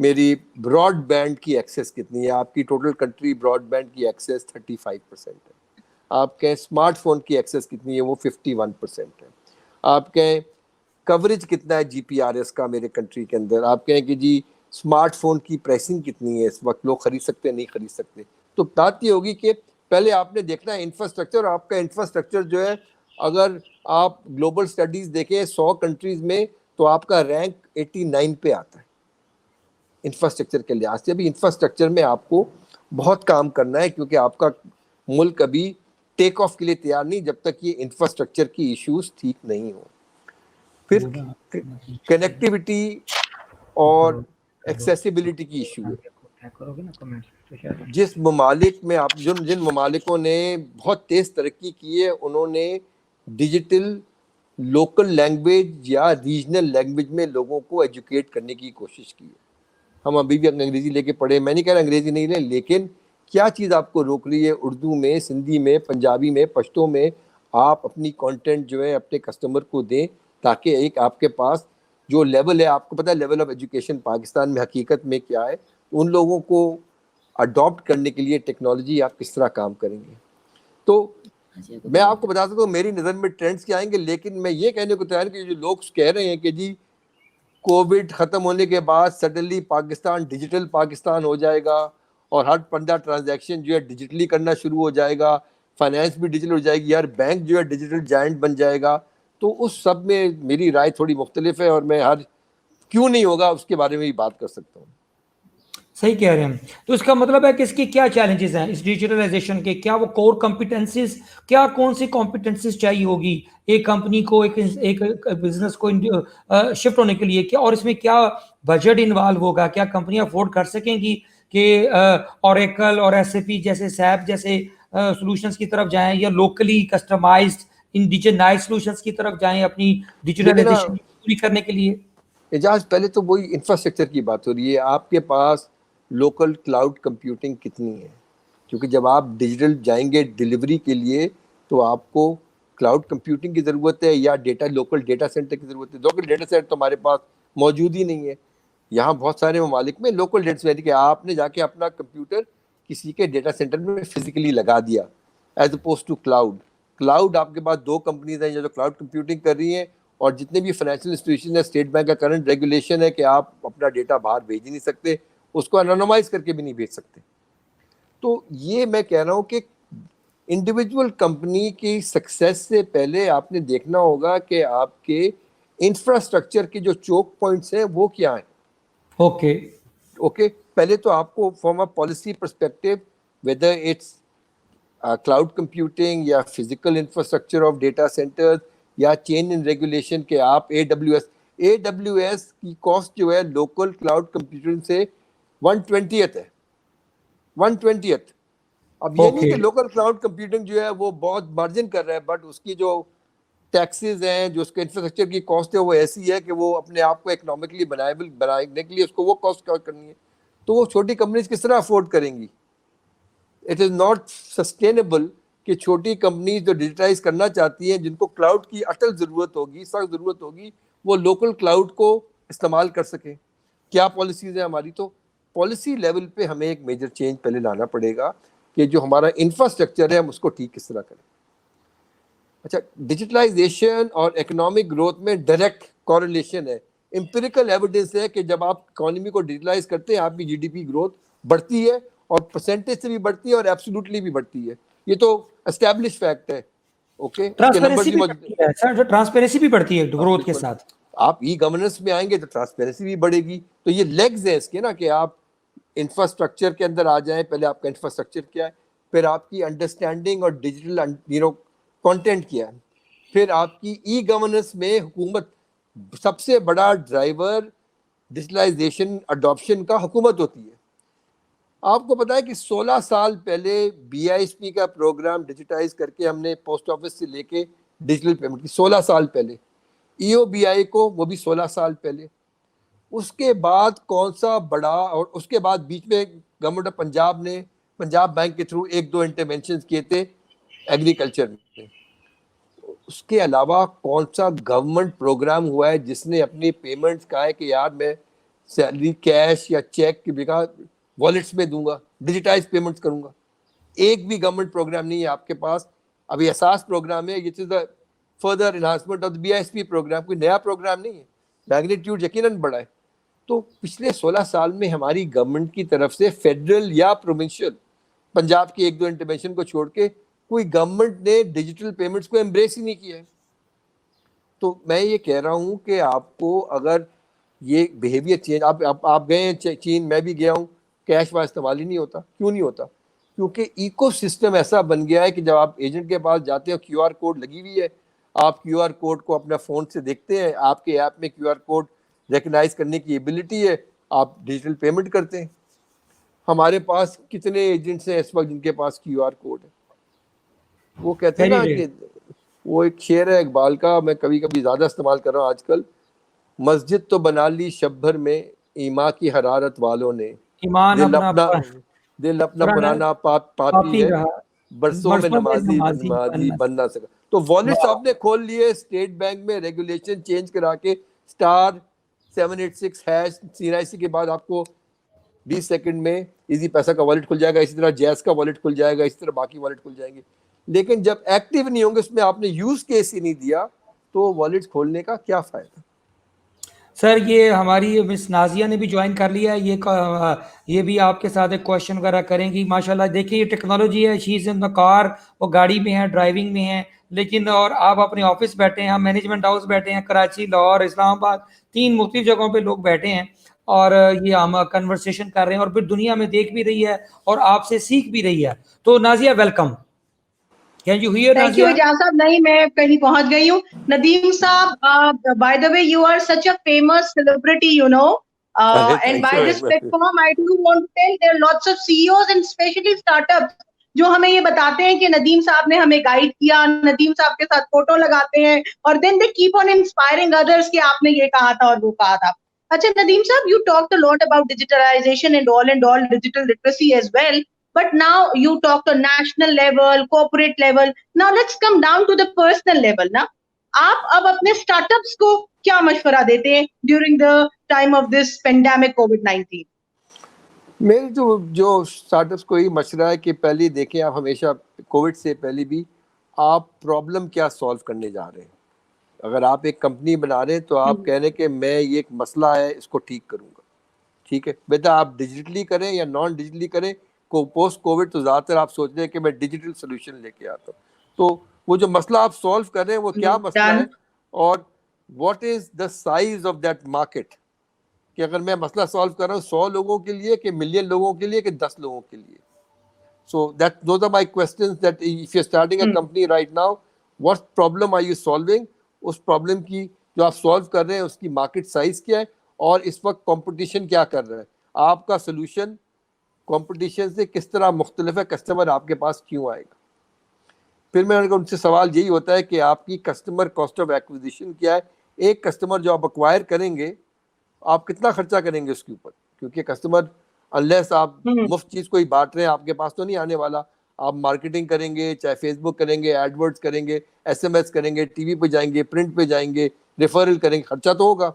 मेरी ब्रॉडबैंड की एक्सेस कितनी है। आपकी टोटल कंट्री ब्रॉडबैंड की एक्सेस 35% है। आप कहें स्मार्टफोन की एक्सेस कितनी है, वो 51% है। आप कहें कवरेज कितना है जीपीआरएस का मेरे कंट्री के अंदर। आप कहें कि जी स्मार्टफोन की प्राइसिंग कितनी है, इस वक्त लोग खरीद सकते हैं नहीं खरीद सकते। तो बात ये होगी कि पहले आपने देखना है इंफ्रास्ट्रक्चर। और आपका इंफ्रास्ट्रक्चर जो है, अगर आप ग्लोबल स्टडीज देखें 100 कंट्रीज में, तो आपका रैंक 89 पे आता है इंफ्रास्ट्रक्चर के लिहाज से। अभी इंफ्रास्ट्रक्चर में आपको बहुत काम करना है, क्योंकि आपका मुल्क अभी टेक ऑफ के लिए तैयार नहीं जब तक ये इंफ्रास्ट्रक्चर की इश्यूज ठीक नहीं हो। फिर कनेक्टिविटी और एक्सेसिबिलिटी की इशू है। जिस ममालिक में आप जिन ममालिकों ने बहुत तेज तरक्की की है, उन्होंने डिजिटल लोकल लैंग्वेज या रीजनल लैंग्वेज में लोगों को एजुकेट करने की कोशिश की है। हम अभी भी अंग्रेजी लेके पढ़े, मैं नहीं कह रहा अंग्रेजी नहीं लें, लेकिन क्या चीज़ आपको रोक रही है? उर्दू में, सिंधी में, पंजाबी में, पश्तो में आप अपनी कंटेंट जो है अपने कस्टमर को दें, ताकि एक आपके पास जो लेवल है, आपको पता है लेवल ऑफ एजुकेशन पाकिस्तान में हकीकत में क्या है, उन लोगों को अडॉप्ट करने के लिए टेक्नोलॉजी आप किस तरह काम करेंगे। तो मैं आपको बता सकता हूँ मेरी नज़र में ट्रेंड्स क्या आएंगे, लेकिन मैं ये कहने को तैयार कि जो लोग कह रहे हैं कि जी कोविड ख़त्म होने के बाद सडनली पाकिस्तान डिजिटल पाकिस्तान हो जाएगा और हर बंदा ट्रांजैक्शन जो है डिजिटली करना शुरू हो जाएगा, फाइनेंस भी डिजिटल हो जाएगी, यार बैंक जो है डिजिटल जायंट बन जाएगा, तो उस सब में मेरी राय थोड़ी मुख्तलिफ है और मैं हर क्यों नहीं होगा उसके बारे में भी बात कर सकता हूँ। सही कह रहे हैं। तो इसका मतलब है कि इसके क्या चैलेंजेस हैं इस डिजिटलाइजेशन के? क्या वो कोर कॉम्पिटेंसीज, क्या कौन सी कॉम्पिटेंसीज चाहिए होगी एक कंपनी को, एक बिजनेस को शिफ्ट होने के लिए? क्या, और इसमें क्या बजट इन्वॉल्व होगा? क्या कंपनियां अफोर्ड कर सकेंगी कि ओरेकल और एसएपी जैसे, सैप जैसे सॉल्यूशंस की तरफ जाएं, या लोकली कस्टमाइज्ड इंडिजिनाइज्ड सॉल्यूशंस की तरफ जाएं अपनी डिजिटलाइजेशन पूरी करने के लिए? एजाज, पहले तो वही इंफ्रास्ट्रक्चर की बात हो रही है। आपके पास लोकल क्लाउड कंप्यूटिंग कितनी है? क्योंकि जब आप डिजिटल जाएंगे डिलीवरी के लिए, तो आपको क्लाउड कंप्यूटिंग की ज़रूरत है या लोकल डेटा सेंटर की ज़रूरत है। लोकल डेटा सेंटर तो हमारे पास मौजूद ही नहीं है। यहाँ बहुत सारे ममालिक में लोकल डेटा सेंटर के आपने जाके अपना कंप्यूटर किसी के डेटा सेंटर में फिजिकली लगा दिया, as oppose to cloud. Cloud आपके पास 2 कंपनीज हैं जो क्लाउड कंप्यूटिंग कर रही हैं, और जितने भी फाइनेंशियल इंस्टीट्यूशन है, स्टेट बैंक का करंट रेगुलेशन है कि आप अपना डेटा बाहर भेज ही नहीं सकते, उसको एनोनिमाइज करके भी नहीं भेज सकते। तो ये मैं कह रहा हूँ कि इंडिविजुअल कंपनी की सक्सेस से पहले आपने देखना होगा कि आपके इंफ्रास्ट्रक्चर के जो चोक पॉइंट्स हैं वो क्या हैं। ओके, पहले तो आपको from a policy perspective, whether it's cloud computing या physical infrastructure of data centres या चेंज इन रेगुलेशन के आप AWS की कॉस्ट जो है लोकल क्लाउड कंप्यूटिंग से 1/20 है, 1/20। अब ये नहीं ओके कि लोकल क्लाउड कंप्यूटिंग जो है वो बहुत मार्जिन कर रहा है, बट उसकी जो टैक्सेस हैं, जो उसके इंफ्रास्ट्रक्चर की कॉस्ट है, वो ऐसी है कि वो अपने आप को इकोनॉमिकली बनाएबल बनाने के लिए उसको वो कॉस्ट कवर करनी है। तो वो छोटी कंपनीज किस तरह अफोर्ड करेंगी? इट इज़ नॉट सस्टेनेबल कि छोटी कंपनीज जो डिजिटाइज करना चाहती हैं, जिनको क्लाउड की अटल ज़रूरत होगी, सख्त ज़रूरत होगी, वो लोकल क्लाउड को इस्तेमाल कर सकें। क्या पॉलिसीज़ हैं हमारी? तो पॉलिसी लेवल पे हमें एक मेजर चेंज पहले लाना पड़ेगा कि जो हमारा इंफ्रास्ट्रक्चर है हम उसको ठीक किस तरह करें। अच्छा, डिजिटलाइजेशन और इकोनॉमिक ग्रोथ में डायरेक्ट कॉरिलेशन है। एम्पिरिकल एविडेंस है कि जब आप इकोनॉमी को डिजिटलाइज करते हैं आपकी जीडीपी ग्रोथ बढ़ती है, और परसेंटेज से भी बढ़ती है और एब्सोल्युटली भी बढ़ती है। ये तो एस्टैब्लिश फैक्ट है। ओके, इसके नंबर्स ट्रांसपेरेंसी भी भी मौजूद। बढ़ती है सर, ट्रांसपेरेंसी भी बढ़ती है ग्रोथ के बिल्कुल, साथ। आप ई गवर्नेंस में आएंगे तो ट्रांसपेरेंसी भी बढ़ेगी। तो ये लेग्स है इसके ना, कि आप इंफ्रास्ट्रक्चर के अंदर आ जाएं। पहले आपका इंफ्रास्ट्रक्चर क्या है, फिर आपकी अंडरस्टैंडिंग और डिजिटल कंटेंट क्या है, फिर आपकी ई गवर्नेंस में हुकूमत, सबसे बड़ा ड्राइवर डिजिटलाइजेशन अडॉप्शन का हुकूमत होती है। आपको पता है कि 16 साल पहले BISP का प्रोग्राम डिजिटाइज करके हमने पोस्ट ऑफिस से लेके डिजिटल पेमेंट की, 16 साल पहले। EOBI को वो भी 16 साल पहले। उसके बाद कौन सा बड़ा, और उसके बाद बीच में गवर्नमेंट ऑफ पंजाब ने पंजाब बैंक के थ्रू 1-2 इंटरवेंशन किए थे एग्रीकल्चर में। उसके अलावा कौन सा गवर्नमेंट प्रोग्राम हुआ है जिसने अपनी पेमेंट्स कहा है कि यार मैं सैलरी कैश या चेक की जगह वॉलेट्स में दूंगा, डिजिटाइज पेमेंट्स करूंगा? एक भी गवर्नमेंट प्रोग्राम नहीं है आपके पास। अभी एहसास प्रोग्राम है, ये the further enhancement of the BISP programme, कोई नया प्रोग्राम नहीं है। मैग्नीट्यूड यकीनन बड़ा है। तो पिछले 16 साल में हमारी गवर्नमेंट की तरफ से फेडरल या प्रोविंशियल, पंजाब की 1-2 इंटरवेंशन को छोड़ के, कोई गवर्नमेंट ने डिजिटल पेमेंट्स को एम्ब्रेस ही नहीं किया है। तो मैं ये कह रहा हूँ कि आपको अगर ये बिहेवियर चेंज, आप गए हैं चीन, मैं भी गया हूँ, कैश वहाँ इस्तेमाल ही नहीं होता। क्यों नहीं होता? क्योंकि इकोसिस्टम ऐसा बन गया है कि जब आप एजेंट के पास जाते हो, QR कोड लगी हुई है, आप QR कोड को अपना फ़ोन से देखते हैं, आपके ऐप में QR कोड रिकग्नाइज करने की एबिलिटी है, आप डिजिटल पेमेंट करते हैं। हमारे पास कितने एजेंट्स हैं इस वक्त जिनके पास QR कोड है? वो कहते हैं वेरी ना रेयर। कि वो एक शेर है इकबाल का, मैं कभी कभी ज़्यादा इस्तेमाल कर रहा हूँ आजकल, मस्जिद तो बना ली शब भर में ईमा की हरारत वालों ने, ईमान दिल अपना अपना दिल अपना पुराना पुराना पापी पापी है, रहा, बरसों में बरसों में नमाजी नमाजी बन नमाजी न बन ना सका। सका। तो वॉलेट्स वाह! आपने खोल लिए, स्टेट बैंक में रेगुलेशन चेंज करा के *786# CNIC के बाद आपको 20 सेकंड में इजी पैसा का वॉलेट खुल जाएगा, इसी तरह जैस का वॉलेट खुल जाएगा, इसी तरह बाकी वॉलेट खुल जाएंगे। लेकिन जब एक्टिव नहीं होंगे, उसमें आपने यूज केस ही नहीं दिया, तो वॉलेट्स खोलने का क्या फायदा? सर ये हमारी मिस नाजिया ने भी ज्वाइन कर लिया है, ये भी आपके साथ एक क्वेश्चन वगैरह करेंगी। माशाल्लाह देखिए, ये टेक्नोलॉजी है, she is in the car, वो गाड़ी में है, ड्राइविंग में है, लेकिन और आप अपने ऑफिस बैठे हैं, हम मैनेजमेंट हाउस बैठे हैं, कराची, लाहौर, इस्लामाबाद, 3 मुख्तलिफ जगहों पे लोग बैठे हैं, और ये हम कन्वर्सेशन कर रहे हैं, और फिर दुनिया में देख भी रही है और आपसे सीख भी रही है। तो Nazia welcome, can you hear thank you Nazia? Ijaz साहब। नहीं, मैं कहीं पहुंच गई हूँ। नदीम साहब, by the way you are such a famous celebrity, you know, अरे and thank you by very this much. Platform I do want to tell there are lots of CEOs and specially startups जो हमें ये बताते हैं कि नदीम साहब ने हमें गाइड किया, नदीम साहब के साथ फोटो लगाते हैं, और then they keep on inspiring others कि आपने ये कहा था और वो कहा था। अच्छा नदीम साहब, you talked a lot about digitalisation and all digital literacy as well, but now you talk to national level, corporate level. Now let's come down to the personal level ना। आप अब अपने स्टार्टअप्स को क्या मशवरा देते हैं during the time of this pandemic कोविड-19? मेरे जो स्टार्टअप्स को ही मशवरा है कि पहले देखें, आप हमेशा कोविड से पहले भी आप प्रॉब्लम क्या सॉल्व करने जा रहे हैं। अगर आप एक कंपनी बना रहे हैं तो आप कह रहे हैं कि मैं ये एक मसला है इसको ठीक करूंगा, ठीक है बेटा, आप डिजिटली करें या नॉन डिजिटली करें, को पोस्ट कोविड तो ज़्यादातर आप सोच रहे हैं कि मैं डिजिटल सोल्यूशन लेके आता हूँ। तो वो जो मसला आप सॉल्व कर रहे हैं वो क्या मसला डन। है, और what is the size of that market, कि अगर मैं मसला सॉल्व कर रहा हूँ 100 लोगों के लिए, कि मिलियन लोगों के लिए, कि 10 लोगों के लिए। So those are my questions, that if you're starting a company right now, what problem are you solving? उस problem की जो आप solve कर रहे हैं उसकी market size क्या है, और इस वक्त competition क्या कर रहा है, आपका solution competition से किस तरह मुख्तलिफ है, customer आपके पास क्यों आएगा। फिर मैंने कहा उनसे सवाल यही होता है कि आपकी कस्टमर कॉस्ट ऑफ एक्विजिशन क्या है, एक कस्टमर जो आप अक्वायर करेंगे आप कितना खर्चा करेंगे उसके ऊपर, क्योंकि कस्टमर अनलेस आप मुफ्त चीज कोई बांट रहे हैं आपके पास तो नहीं आने वाला। आप मार्केटिंग करेंगे, चाहे फेसबुक करेंगे, एडवर्ड्स करेंगे, एसएमएस करेंगे, टीवी पे जाएंगे, प्रिंट पे जाएंगे, रेफरल करेंगे, खर्चा तो होगा।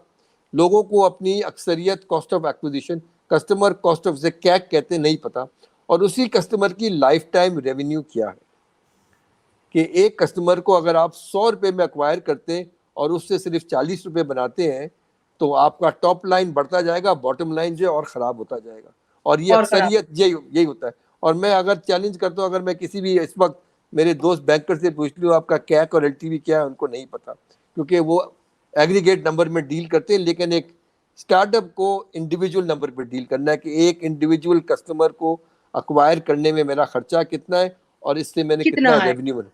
लोगों को अपनी अक्सरियत cost of acquisition, customer cost of से कैक कहते नहीं पता, और उसी कस्टमर की लाइफ टाइम रेवेन्यू क्या है, कि एक कस्टमर को अगर आप 100 रुपये में अक्वायर करते हैं और उससे सिर्फ 40 रुपये बनाते हैं तो आपका टॉप लाइन बढ़ता जाएगा, बॉटम लाइन जो है और ख़राब होता जाएगा। और ये अक्सरियत यही होता है। और मैं अगर चैलेंज करता हूँ, अगर मैं किसी भी इस वक्त मेरे दोस्त बैंकर से पूछ लूँ आपका कैक और एलटीवी क्या है, उनको नहीं पता, क्योंकि वो एग्रीगेट नंबर में डील करते हैं, लेकिन एक स्टार्टअप को इंडिविजुअल नंबर पर डील करना है कि एक इंडिविजुअल कस्टमर को अक्वायर करने में मेरा खर्चा कितना है और इससे मैंने कितना रेवेन्यू बना,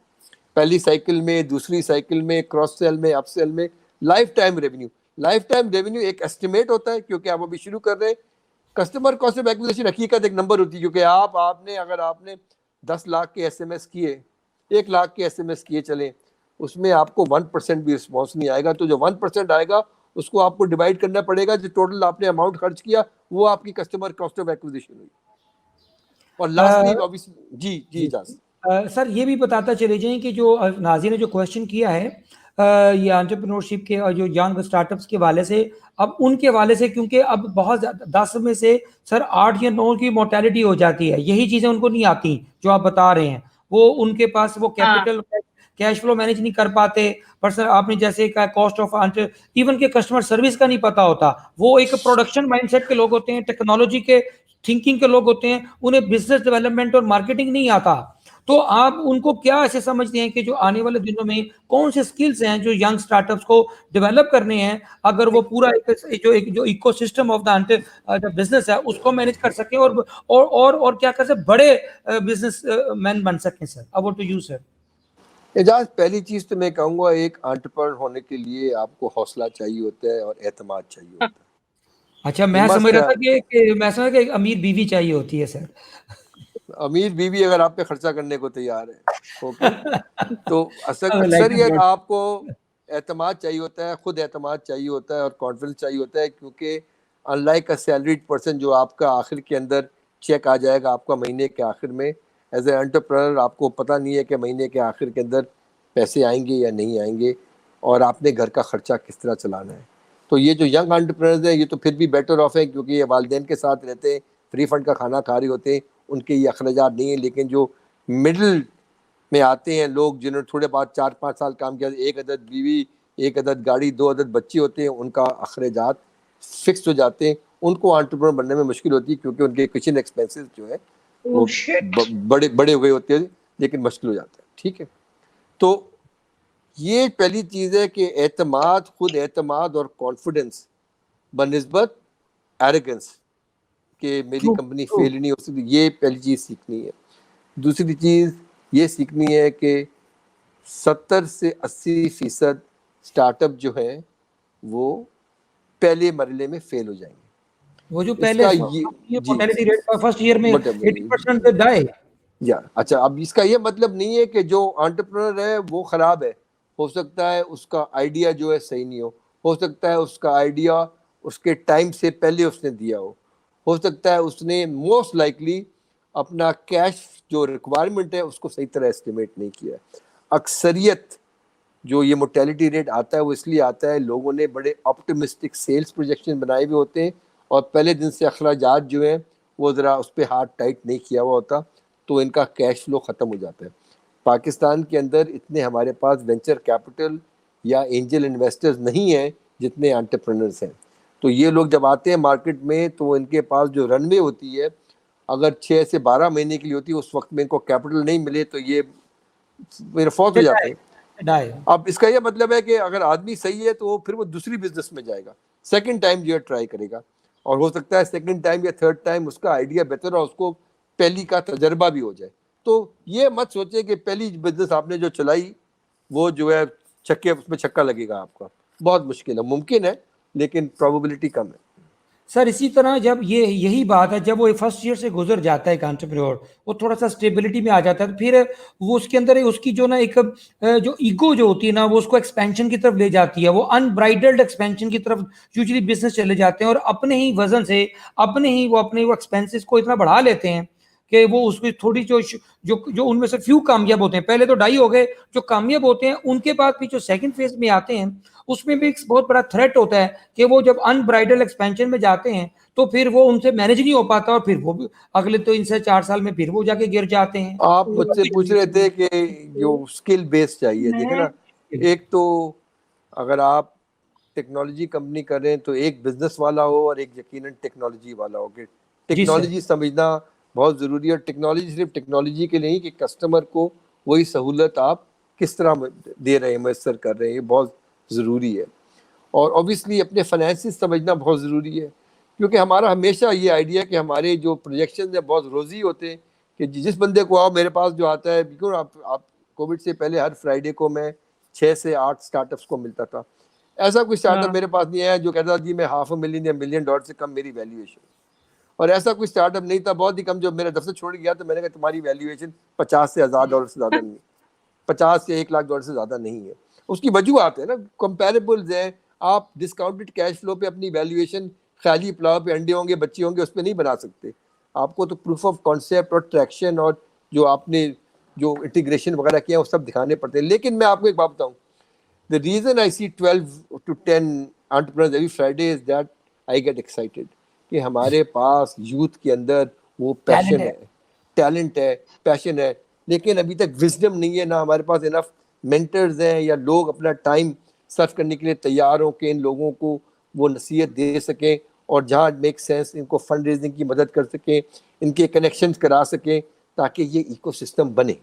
पहली साइकिल में, दूसरी साइकिल में, क्रॉस सेल में, अप सेल में, life time revenue. Life time revenue एक एस्टिमेट होता है, क्योंकि आप अभी शुरू कर रहे हैं। कस्टमर कॉस्ट ऑफ एक्विजिशन हकीकत एक नंबर होती है, क्योंकि अगर आपने 10 लाख के एसएमएस किए, 1 लाख के एसएमएस किए चले, उसमें आपको 1% भी रिस्पॉन्स नहीं आएगा, तो जो 1% आएगा उसको आपको डिवाइड करना पड़ेगा, जो टोटल आपने अमाउंट खर्च किया वो आपकी कस्टमर कॉस्ट ऑफ एक्विजिशन हुई। और लास्टली जी इजाज़त सर ये भी बताता चले जाएं कि जो नाज़ी ने जो क्वेश्चन किया है ये एंटरप्रेन्योरशिप के और जो यंग स्टार्टअप्स के वाले से, अब उनके वाले से, क्योंकि अब बहुत 10 में से सर 8 या 9 की मोर्टेलिटी हो जाती है, यही चीज़ें उनको नहीं आती जो आप बता रहे हैं, वो उनके पास वो कैपिटल कैश फ्लो मैनेज नहीं कर पाते। पर सर आपने जैसे कहा कॉस्ट ऑफ इवन के कस्टमर सर्विस का नहीं पता होता, वो एक प्रोडक्शन माइंडसेट के लोग होते हैं, टेक्नोलॉजी के थिंकिंग के लोग होते हैं, उन्हें बिजनेस डेवलपमेंट और मार्केटिंग नहीं आता। तो आप उनको क्या ऐसे समझते हैं कि जो आने वाले दिनों में कौन से स्किल्स हैं जो यंग स्टार्टअप्स को डेवलप करने हैं, अगर वो पूरा एक जो इकोसिस्टम ऑफ द बिजनेस है उसको मैनेज कर सके और क्या कर सके, बड़े बिजनेस मैन बन सकें। Sir over to you sir. Ejaz, पहली चीज तो मैं कहूँगा एक एंटरप्रेन्योर होने के लिए आपको हौसला चाहिए होता है और एतमाद चाहिए होता है। अच्छा, मैं समझ रहा था कि अमीर बीवी चाहिए होती है सर। अमीर बीवी अगर आप पे खर्चा करने को तैयार है ओके तो अक्सर ये आपको एतमाद चाहिए होता है, खुद एतमाद चाहिए होता है और कॉन्फिडेंस चाहिए होता है, क्योंकि अनलाइक अ सैलरीड पर्सन जो आपका आखिर के अंदर चेक आ जाएगा आपका महीने के आखिर में, एज ए एंटरप्रेन्योर आपको पता नहीं है कि महीने के आखिर के अंदर पैसे आएंगे या नहीं आएंगे और आपने घर का खर्चा किस तरह चलाना है। तो ये जो यंग एंटरप्रेन्योर्स हैं ये तो फिर भी बेटर ऑफ है, क्योंकि ये वालिदैन के साथ रहते हैं, फ्री फंड का खाना खा रहे होते हैं, उनके ये अखराजात नहीं है। लेकिन जो मिडिल में आते हैं लोग जिन्होंने थोड़े बाद 4-5 साल काम किया, 1 अदद बीवी, 1 अदद गाड़ी, 2 अदद बच्चे होते हैं, उनका अखराजात फिक्स हो जाते हैं, उनको एंटरप्रेन्योर बनने में मुश्किल होती है, क्योंकि उनके किचन एक्सपेंसेस जो है वो बड़े बड़े हुए होते हैं, लेकिन मुश्किल हो जाता है। ठीक है, तो ये पहली चीज़ है कि एतमाद, खुद एतमाद और कॉन्फिडेंस बनिस्बत एरोगेंस कि मेरी कंपनी फेल नहीं हो सकती, ये पहली चीज़ सीखनी है। दूसरी चीज़ ये सीखनी है कि 70 से 80% स्टार्टअप जो है वो पहले मरहले में फेल हो जाएंगे। वो जो पहले ये मोर्टेलिटी रेट फर्स्ट ईयर में 80% पे डाई या अच्छा, अब इसका ये मतलब नहीं है कि जो एंटरप्रेन्योर है वो खराब है। हो सकता है उसका आइडिया जो है सही नहीं हो सकता है उसका आइडिया उसके टाइम से पहले उसने दिया हो सकता है उसने मोस्ट लाइकली अपना कैश जो रिक्वायरमेंट है उसको सही तरह एस्टिमेट नहीं किया। अक्सरियत जो ये मोर्टेलिटी रेट आता है वो इसलिए आता है लोगों ने बड़े ऑप्टिमिस्टिक सेल्स प्रोजेक्शन बनाए हुए होते हैं और पहले दिन से अखराजात जो हैं वो ज़रा उस पर हाथ टाइट नहीं किया हुआ होता, तो इनका कैश फ्लो ख़त्म हो जाता है। पाकिस्तान के अंदर इतने हमारे पास वेंचर कैपिटल या एंजल इन्वेस्टर्स नहीं हैं जितने एंटरप्रेन्योर्स हैं। तो ये लोग जब आते हैं मार्केट में तो इनके पास जो रनवे होती है अगर 6 से 12 महीने के लिए होती है, उस वक्त में इनको कैपिटल नहीं मिले तो ये मेरे फौत हो जाते हैं। अब इसका ये मतलब है कि अगर आदमी सही है तो फिर वो दूसरी बिजनेस में जाएगा, सेकंड टाइम जो है ट्राई करेगा, और हो सकता है सेकंड टाइम या थर्ड टाइम उसका आइडिया बेहतर और उसको पहली का तजर्बा भी हो जाए। तो ये मत सोचे कि पहली बिजनेस आपने जो चलाई वो जो है छक्के उसमें छक्का लगेगा आपका, बहुत मुश्किल है। मुमकिन है लेकिन प्रोबेबिलिटी कम है। सर इसी तरह जब ये यही बात है, जब वो फर्स्ट ईयर से गुजर जाता है एक एंटरप्रेन्योर, वो थोड़ा सा स्टेबिलिटी में आ जाता है, तो फिर वो उसके अंदर उसकी जो ना एक जो ईगो जो होती है ना, वो उसको एक्सपेंशन की तरफ ले जाती है, वो अनब्राइडल्ड एक्सपेंशन की तरफ यूजुअली बिजनेस चले जाते हैं और अपने ही वजन से अपने वो एक्सपेंसेस को इतना बढ़ा लेते हैं कि वो उसकी थोड़ी जो उनमें से फ्यू कामयाब होते हैं, पहले तो 2.5 हो गए, जो कामयाब होते हैं उनके बाद भी जो सेकंड फेज में आते हैं उसमें भी एक बहुत बड़ा थ्रेट होता है कि वो जब अनब्राइडल एक्सपेंशन में जाते हैं तो फिर वो उनसे मैनेज नहीं हो पाता और फिर वो भी अगले 3 से 4 साल में फिर वो जाके गिर जाते हैं। आप मुझसे पूछ रहे थे कि जो स्किल बेस चाहिए, देखे ना, एक तो अगर आप टेक्नोलॉजी कंपनी कर रहे हैं तो एक बिजनेस वाला हो और एक यकीनन टेक्नोलॉजी वाला हो। कि टेक्नोलॉजी समझना बहुत ज़रूरी है। और टेक्नोलॉजी सिर्फ टेक्नोलॉजी के लिए नहीं कि कस्टमर को वही सहूलत आप किस तरह दे रहे हैं, मैसर कर रहे हैं, ये बहुत ज़रूरी है। और ऑब्वियसली अपने फाइनेंसिस समझना बहुत ज़रूरी है, क्योंकि हमारा हमेशा ये आइडिया कि हमारे जो प्रोजेक्शन है बहुत रोज़ी होते हैं कि जिस बंदे को आओ मेरे पास जो आता है, बिल्कुल आप कोविड से पहले हर फ्राइडे को मैं 6 से 8 स्टार्टअप्स को मिलता था। ऐसा कोई स्टार्टअप मेरे पास नहीं आया जो कहता जी मैं $500,000 या $1 million से कम मेरी वैल्यूएशन। और ऐसा कोई स्टार्टअप नहीं था, बहुत ही कम। जो मेरा दफ्तर छोड़ गया तो मैंने कहा तुम्हारी वैल्यूएशन 50 से $1,000 से ज़्यादा नहीं, 50 से $1 लाख से ज़्यादा नहीं है। उसकी वजूहत है ना, कंपेरेबल्स हैं। आप डिस्काउंटेड कैश फ्लो पे अपनी वैल्यूएशन खाली पुलाव पे अंडे होंगे बच्चे होंगे उस पर नहीं बना सकते। आपको तो प्रूफ ऑफ कॉन्सेप्ट और ट्रैक्शन और जो आपने जो इंटीग्रेशन वगैरह किया वो सब दिखाने पड़ते हैं। लेकिन मैं आपको एक बात बताऊँ, the reason I see 12 to 10 entrepreneurs every Friday is that I get excited कि हमारे पास यूथ के अंदर वो पैशन है, टैलेंट है, पैशन है, लेकिन अभी तक विजडम नहीं है, ना हमारे पास इनफ मेंटर्स हैं या लोग अपना टाइम सर्व करने के लिए तैयार हो कि इन लोगों को वो नसीहत दे सकें और जहाँ मेक सेंस इनको फंड रेजिंग की मदद कर सकें, इनके कनेक्शंस करा सकें ताकि ये इकोसिस्टम बने।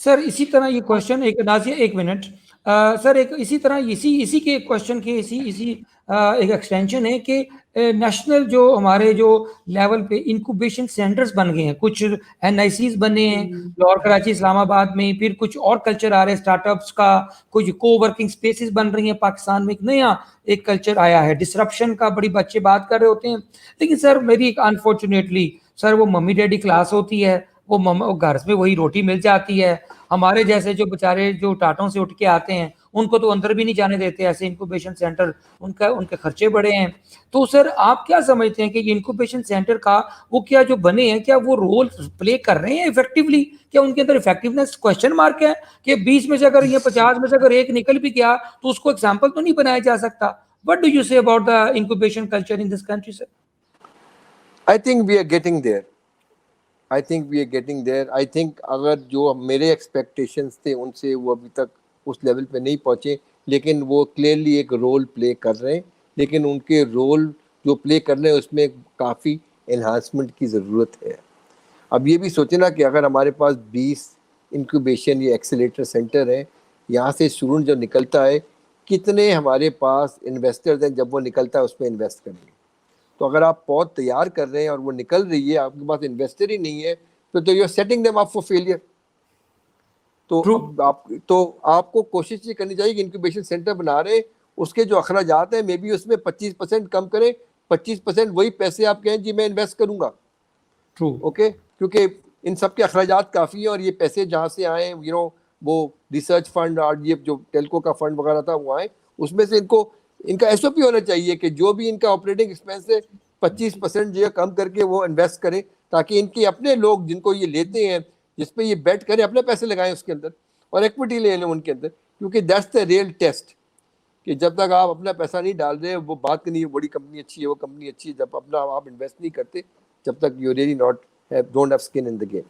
सर इसी तरह ये क्वेश्चन एक नाजिया 1 मिनट सर, एक इसी तरह इसी के क्वेश्चन के इसी एक एक्सटेंशन है कि नेशनल जो हमारे जो लेवल पे इंक्यूबेशन सेंटर्स बन गए हैं, कुछ NICs बने हैं लाहौर, कराची, इस्लामाबाद में, फिर कुछ और कल्चर आ रहे हैं स्टार्टअप्स का, कुछ कोवर्किंग स्पेसेस बन रही हैं। पाकिस्तान में एक नया एक कल्चर आया है डिसरप्शन का, बड़ी बच्चे बात कर रहे होते हैं। लेकिन सर मेरी अनफॉर्चुनेटली सर वो मम्मी डैडी क्लास होती है, वो घर में वही रोटी मिल जाती है। हमारे जैसे जो बेचारे जो टाटों से उठ के आते हैं उनको तो अंदर भी नहीं जाने देते ऐसे इंक्यूबेशन सेंटर, उनके खर्चे बड़े हैं। तो सर आप क्या समझते हैं कि ये इंक्यूबेशन सेंटर का वो क्या जो बने हैं, क्या वो रोल प्ले कर रहे हैं इफेक्टिवली? क्या उनके अंदर इफेक्टिवनेस क्वेश्चन मार्क है कि 20 में से अगर ये 50 में से अगर एक निकल भी गया तो उसको एग्जाम्पल तो नहीं बनाया जा सकता? What do you say about the incubation culture in this country sir? I think we are getting there. I think अगर जो मेरे एक्सपेक्टेशंस थे उनसे वो अभी तक उस लेवल पे नहीं पहुंचे, लेकिन वो क्लियरली एक रोल प्ले कर रहे हैं। लेकिन उनके रोल जो प्ले कर रहे हैं उसमें काफ़ी एनहांसमेंट की ज़रूरत है। अब ये भी सोचना कि अगर हमारे पास 20 इंक्यूबेशन या एक्सेलेरेटर सेंटर है, यहाँ से स्टूडेंट जब निकलता है कितने हमारे पास इन्वेस्टर्स हैं जब वो निकलता है उसमें इन्वेस्ट करेंगे। तो अगर आप पौध तैयार कर रहे हैं और वो निकल रही है, आपके पास इन्वेस्टर ही नहीं है, तो you are setting them up for failure. तो आपको कोशिश ये करनी चाहिए कि इंक्यूबेशन सेंटर बना रहे उसके जो अखराजात हैं मे बी उसमें 25% कम करें, 25% वही पैसे आप कहें जी मैं इन्वेस्ट करूंगा। ओके, क्योंकि इन सब के अखराजात काफ़ी हैं और ये पैसे जहाँ से आए वो रिसर्च फंड और ये जो टेलको का फंड वगैरह था वो आए, उसमें से इनका SOP होना चाहिए कि जो भी इनका ऑपरेटिंग एक्सपेंस है 25% जो है कम करके वो इन्वेस्ट करें, ताकि इनके अपने लोग जिनको ये लेते हैं जिस पे ये बेट करें अपने पैसे लगाएं उसके अंदर और इक्विटी ले लें उनके अंदर, क्योंकि दैट्स द रियल टेस्ट। कि जब तक आप अपना पैसा नहीं डाल रहे वो बात नहीं, बड़ी कंपनी अच्छी है वो कंपनी अच्छी है, जब अपना आप इन्वेस्ट नहीं करते जब तक you really don't have skin in the game.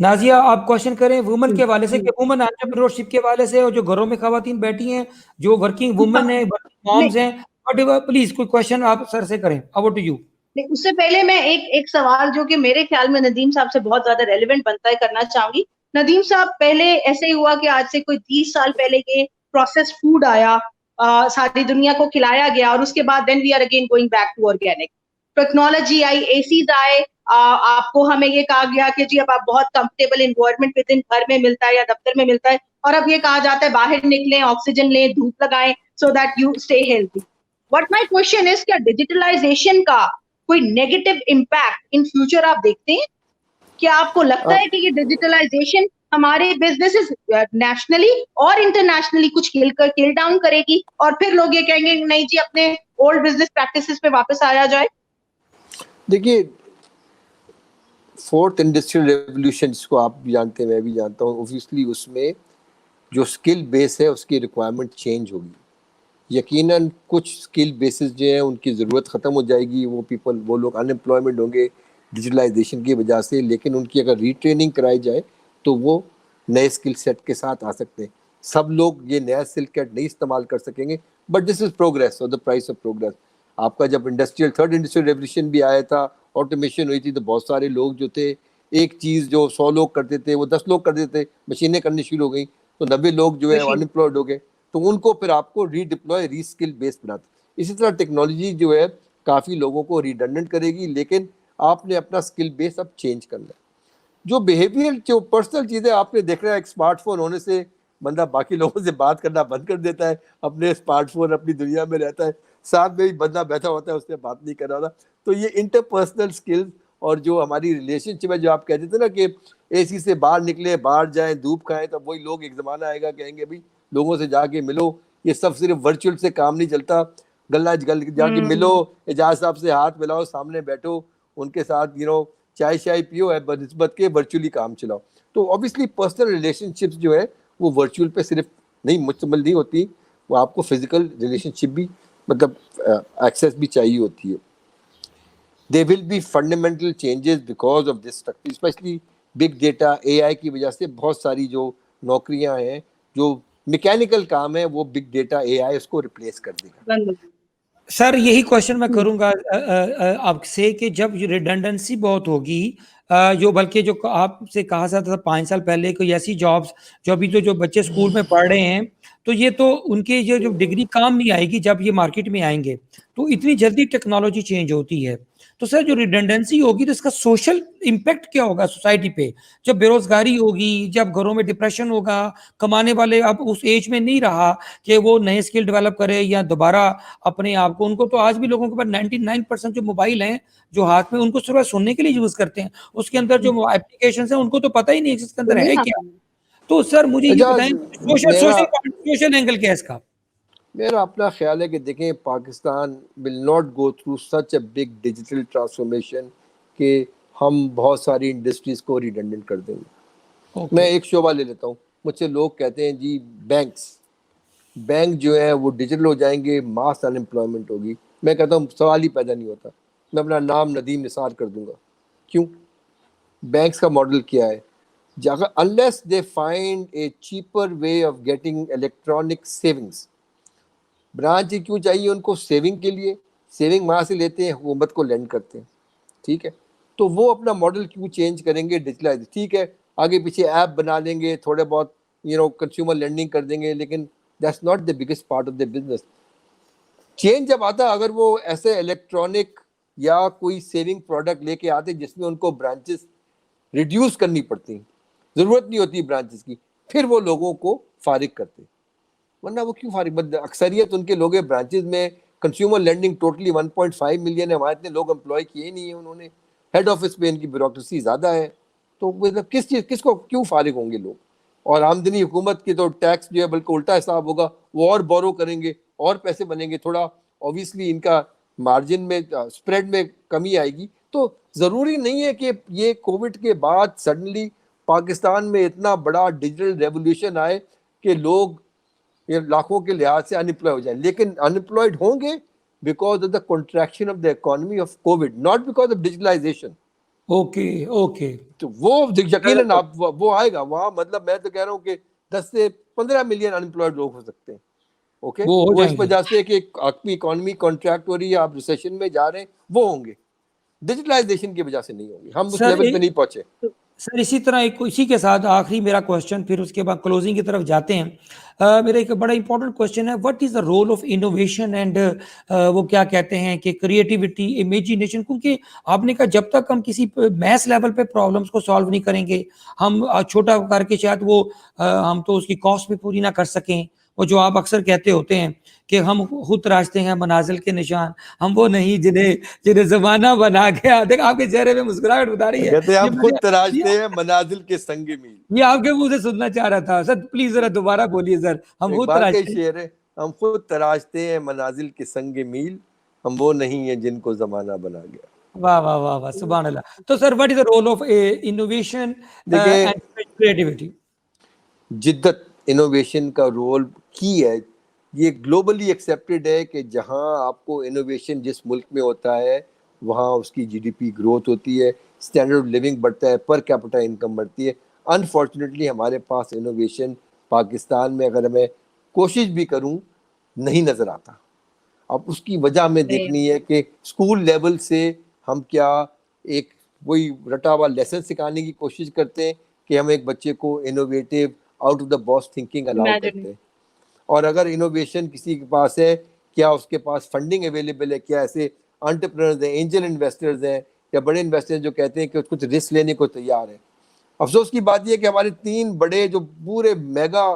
Nazia आप क्वेश्चन करें वुमेन के वाले से कि वुमेन एंटरप्रेन्योरशिप के वाले से, और जो घरों में खवातीन बैठी हैं, जो वर्किंग वुमेन है, वर्किंग मॉम्स हैं, प्लीज कोई क्वेश्चन आप सर से करें। Over to you. उससे पहले मैं एक सवाल जो कि मेरे ख्याल में नदीम साहब से बहुत ज्यादा रेलेवेंट बनता है करना चाहूंगी। नदीम साहब, पहले ऐसे ही हुआ कि आज से कोई 30 साल पहले के प्रोसेस फूड आया, सारी दुनिया को खिलाया गया और उसके बाद then we are again going back to organic. Technology आई, एसीज आए, आपको हमें ये कहा गया कि जी अब आप बहुत कंफर्टेबल इन्वायरमेंट विद इन घर में मिलता है या दफ्तर में मिलता है, और अब ये कहा जाता है बाहर निकलें, ऑक्सीजन लें, धूप लगाएं, so that you stay healthy. What my question is, क्या डिजिटलाइजेशन का कोई नेगेटिव इम्पैक्ट इन फ्यूचर आप देखते हैं? क्या आपको लगता है कि ये डिजिटलाइजेशन हमारे बिजनेसेस नेशनली और इंटरनेशनली कुछ किल डाउन करेगी, और फिर लोग ये कहेंगे नहीं जी अपने ओल्ड बिजनेस प्रैक्टिसेस पे वापस आया जाए? देखिए, फोर्थ इंडस्ट्रियल रेवोल्यूशन जिसको आप भी जानते हैं, मैं भी जानता हूँ, ऑब्वियसली उसमें जो स्किल बेस है उसकी रिक्वायरमेंट चेंज होगी। यकीनन कुछ स्किल बेसिस जो हैं उनकी ज़रूरत ख़त्म हो जाएगी, वो लोग अनएम्प्लॉयमेंट होंगे डिजिटलाइजेशन की वजह से, लेकिन उनकी अगर रीट्रेनिंग कराई जाए तो वो नए स्किल सेट के साथ आ सकते हैं। सब लोग ये नया स्किल सेट नहीं इस्तेमाल कर सकेंगे, बट दिस इज प्रोग्रेस और द प्राइस ऑफ प्रोग्रेस। आपका जब थर्ड इंडस्ट्रियल रेवोल्यूशन भी आया था, ऑटोमेशन हुई थी, तो बहुत सारे लोग जो थे, एक चीज़ जो 100 लोग करते थे वो 10 लोग कर देते, मशीनें करनी शुरू हो गई तो 90 लोग जो है अनएम्प्लॉयड हो गए, तो उनको फिर आपको रीडिप्लॉय रीस्किल बेस बनाते। इसी तरह टेक्नोलॉजी जो है काफ़ी लोगों को रिडंडेंट करेगी, लेकिन आपने अपना स्किल बेस अब चेंज करना है। जो बिहेवियर, जो पर्सनल चीज़ें आपने देख रहा है, एक स्मार्टफोन होने से बंदा बाकी लोगों से बात करना बंद कर देता है, अपने स्मार्टफोन अपनी दुनिया में रहता है, साथ में भी बंदा बैठा होता है उससे बात नहीं कर रहा होता। तो ये इंटरपर्सनल स्किल्स और जो हमारी रिलेशनशिप है, जो आप कहते थे ना कि एसी से बाहर निकले, बाहर जाएं, धूप खाएं, तो वही लोग एक ज़माना आएगा कहेंगे भाई लोगों से जाके मिलो। ये सब सिर्फ वर्चुअल से काम नहीं चलता, गल जाके मिलो, एजाज साहब से हाथ मिलाओ, सामने बैठो, उनके साथ चाय शाय पियो, है बनिस्बत के वर्चुअली काम चलाओ। तो ऑब्वियसली पर्सनल रिलेशनशिप्स जो है वो वर्चुअल पे सिर्फ नहीं मुश्तमिल नहीं होती, वो आपको फिजिकल रिलेशनशिप भी मतलब एक्सेस भी चाहिए होती है। There will be fundamental changes because of this structure, especially big data, AI की वजह से बहुत सारी जो नौकरियां हैं, जो मैकेनिकल काम है, वो बिग डेटा AI उसको रिप्लेस कर देगा। सर यही क्वेश्चन मैं करूंगा आपसे कि जब रिडंडेंसी बहुत होगी, जो बल्कि जो आपसे कहा जाता था 5 साल पहले कोई ऐसी जॉब्स जो अभी तो जो बच्चे स्कूल में पढ़ रहे हैं, तो ये तो उनके ये जो डिग्री काम नहीं आएगी जब ये मार्केट में आएंगे। तो इतनी जल्दी टेक्नोलॉजी चेंज होती है, तो सर जो रिडंडेंसी होगी तो इसका सोशल इम्पैक्ट क्या होगा सोसाइटी पे? जब बेरोजगारी होगी, जब घरों में डिप्रेशन होगा, कमाने वाले अब उस एज में नहीं रहा कि वो नए स्किल डेवलप करे या दोबारा अपने आप को, उनको तो आज भी लोगों के पास 99% जो मोबाइल हैं जो हाथ में, उनको सिर्फ सुनने के लिए यूज करते हैं, उसके अंदर जो एप्लीकेशन है उनको तो पता ही नहीं इसके अंदर है क्या। तो सर मुझे ये बताएं सोशल एंगल क्या है इसका? मेरा अपना ख्याल है कि देखें, Pakistan will not go through such a big digital transformation कि हम बहुत सारी इंडस्ट्रीज को रिडंडेंट कर देंगे। मैं एक शोबा ले लेता हूँ, मुझसे लोग कहते हैं जी बैंक जो है वो डिजिटल हो जाएंगे, मास अनएम्प्लॉयमेंट होगी। मैं कहता हूँ सवाल ही पैदा नहीं होता, मैं अपना नाम नदीम निसार कर दूंगा। क्यों? बैंक्स का मॉडल क्या है? Unless they find A cheaper way of getting electronic savings, branch क्यों चाहिए उनको? सेविंग के लिए, सेविंग वहाँ से लेते हैं, हुकूमत को लेंड करते हैं, ठीक है। तो वो अपना मॉडल क्यों चेंज करेंगे? डिजिटलाइज, ठीक है, आगे पीछे ऐप बना लेंगे, थोड़े बहुत कंज्यूमर लेंडिंग कर देंगे, लेकिन that's not the biggest part of the business. Change जब आता है, अगर वो ऐसे इलेक्ट्रॉनिक या कोई सेविंग प्रोडक्ट लेके आते जिसमें उनको ब्रांचेस रिड्यूस करनी पड़ती, ज़रूरत नहीं होती ब्रांचेस की, फिर वो लोगों को फारिग करते। वरना वो क्यों फारिग? अक्सरियत उनके लोग हैं ब्रांचेस में। कंज्यूमर लेंडिंग टोटली 1.5 मिलियन है, वहाँ इतने लोग एम्प्लॉय किए नहीं है उन्होंने, हेड ऑफिस पे इनकी ब्यूरोक्रेसी ज़्यादा है, तो मतलब किसको क्यों फारिग होंगे लोग? और आमदनी हुकूमत की तो टैक्स जो है बल्कि उल्टा हिसाब होगा, वो और बोरो करेंगे और पैसे बनेंगे, थोड़ा ऑब्वियसली इनका मार्जिन में स्प्रेड में कमी आएगी। तो ज़रूरी नहीं है कि ये कोविड के बाद सडनली पाकिस्तान में इतना बड़ा डिजिटल रेवोल्यूशन आए कि लोग ये लाखों के लिहाज से अनएम्प्लॉय हो जाए, लेकिन अनएम्प्लॉयड होंगे because of the contraction of the economy of Covid, not because of digitalisation. Okay तो वो यकीनन आप वो आएगा वहाँ। मतलब मैं तो कह रहा हूँ कि 10 से 15 मिलियन अनएम्प्लॉयड लोग हो सकते हैं, ओके, वो इस वजह से कि आपकी इकोनॉमी कॉन्ट्रैक्ट हो रही है, आप रिसेशन में जा रहे हैं, वो होंगे, डिजिटलाइजेशन की वजह से नहीं होंगे। हम उस लेवल पे नहीं पहुंचे। सर इसी तरह एक इसी के साथ आखिरी मेरा क्वेश्चन, फिर उसके बाद क्लोजिंग की तरफ जाते हैं। मेरा एक बड़ा इंपॉर्टेंट क्वेश्चन है, what is the role of innovation and वो क्या कहते हैं कि क्रिएटिविटी, इमेजिनेशन, क्योंकि आपने कहा जब तक हम किसी मैथ लेवल पे प्रॉब्लम्स को सॉल्व नहीं करेंगे, हम छोटा करके शायद वो हम तो उसकी कॉस्ट भी पूरी ना कर सकें। वो जो आप अक्सर कहते होते हैं कि हम खुद तराशते हैं मनाजिल के निशान, हम वो नहीं जिन्हें जिन्हें जमाना बना गया। देख आपके चेहरे में मुस्कुराहट बता रही है। कहते हैं ये हम खुद मुझे तराशते हैं मनाजिल के संग मील। ये आपके मुंह से सुनना चाह रहा था सर, प्लीज जरा दोबारा बोलिए सर, हम खुद इकबाल का ही तराशते हैं। शेर है, हम खुद तराशते हैं मनाजिल के संग मील, हम वो नहीं है जिनको जमाना बना गया। वाह वाह वाह वाह, सुभान अल्लाह। तो sir what is the role of innovation देखिए, एंड क्रिएटिविटी? जिद्दत इनोवेशन का रोल की है, ये ग्लोबली एक्सेप्टेड है कि जहां आपको इनोवेशन जिस मुल्क में होता है वहां उसकी जीडीपी ग्रोथ होती है, स्टैंडर्ड ऑफ लिविंग बढ़ता है, पर कैपिटा इनकम बढ़ती है। अनफॉर्चुनेटली हमारे पास इनोवेशन पाकिस्तान में, अगर मैं कोशिश भी करूं, नहीं नज़र आता। अब उसकी वजह हमें देखनी है कि स्कूल लेवल से हम क्या एक वही रटा हुआ लेसन सिखाने की कोशिश करते हैं कि हम एक बच्चे को innovative out of the box thinking allow करते हैं। और अगर इनोवेशन किसी के पास है, क्या उसके पास फंडिंग अवेलेबल है, क्या ऐसे एंटरप्रेन्योर्स हैं, एंजल इन्वेस्टर्स हैं या बड़े इन्वेस्टर्स जो कहते हैं कि कुछ रिस्क लेने को तैयार है। अफसोस की बात यह है कि हमारे 3 बड़े जो पूरे मेगा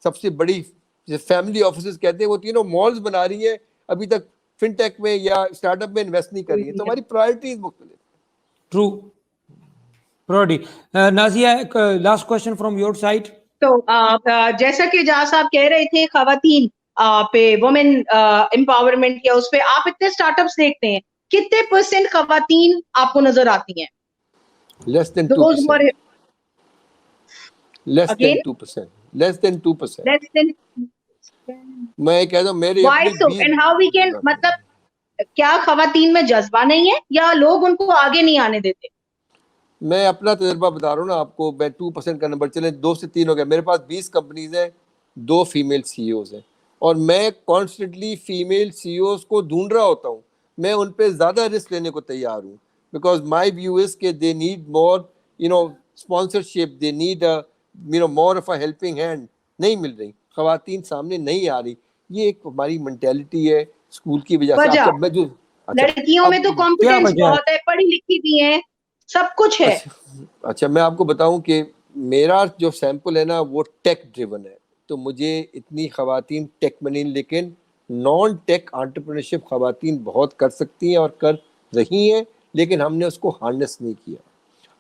सबसे बड़ी फैमिली ऑफिसेज कहते हैं, वो तीनों मॉल्स बना रही है, अभी तक फिनटेक में या स्टार्टअप में इन्वेस्ट नहीं कर रही है। तो हमारी प्रायोरिटीज मुख्तलिफ। True प्रोडी। Nazia, last question from your side. तो जैसा कि जहाँ साहब कह रहे थे खवातीन पे वुमेन एम्पावरमेंट या उस पे आप इतने स्टार्टअप्स देखते हैं, कितने % खवातीन आपको नजर आती हैं? Less than 2%। Less than 2%। Less than 2%। मैं कहता हूँ मेरे Why so? And how we can, मतलब क्या खवातीन में जज्बा नहीं है या लोग उनको आगे नहीं आने देते? मैं अपना तजर्बा बता रहा हूँ ना आपको। मैं 2% का नंबर, चले 2 से 3 हो गया। मेरे पास 20 कंपनीज हैं, 2 फीमेल सीईओज हैं, और मैं कॉन्स्टेंटली फीमेल सीईओज को ढूंढ रहा होता हूँ। मैं उन पे ज़्यादा रिस्क लेने को तैयार हूँ, बिकॉज माई व्यू इज के they need more sponsorship, they need more of a helping hand. नहीं मिल रही, खवातीन सामने नहीं आ रही। ये एक हमारी मेंटेलिटी है स्कूल की वजह से। अच्छा, मैं जो लड़कियों में तो कॉम्पिटेंस बहुत है, पढ़ी लिखी भी है, सब कुछ है। अच्छा, मैं आपको बताऊं कि मेरा जो सैंपल है ना वो टेक ड्रिवन है। तो मुझे इतनी खवातीन टेक में नहीं, लेकिन नॉन टेक एंटरप्रेन्योरशिप खवातीन बहुत कर सकती हैं और कर रही हैं, लेकिन हमने उसको हार्नेस नहीं किया।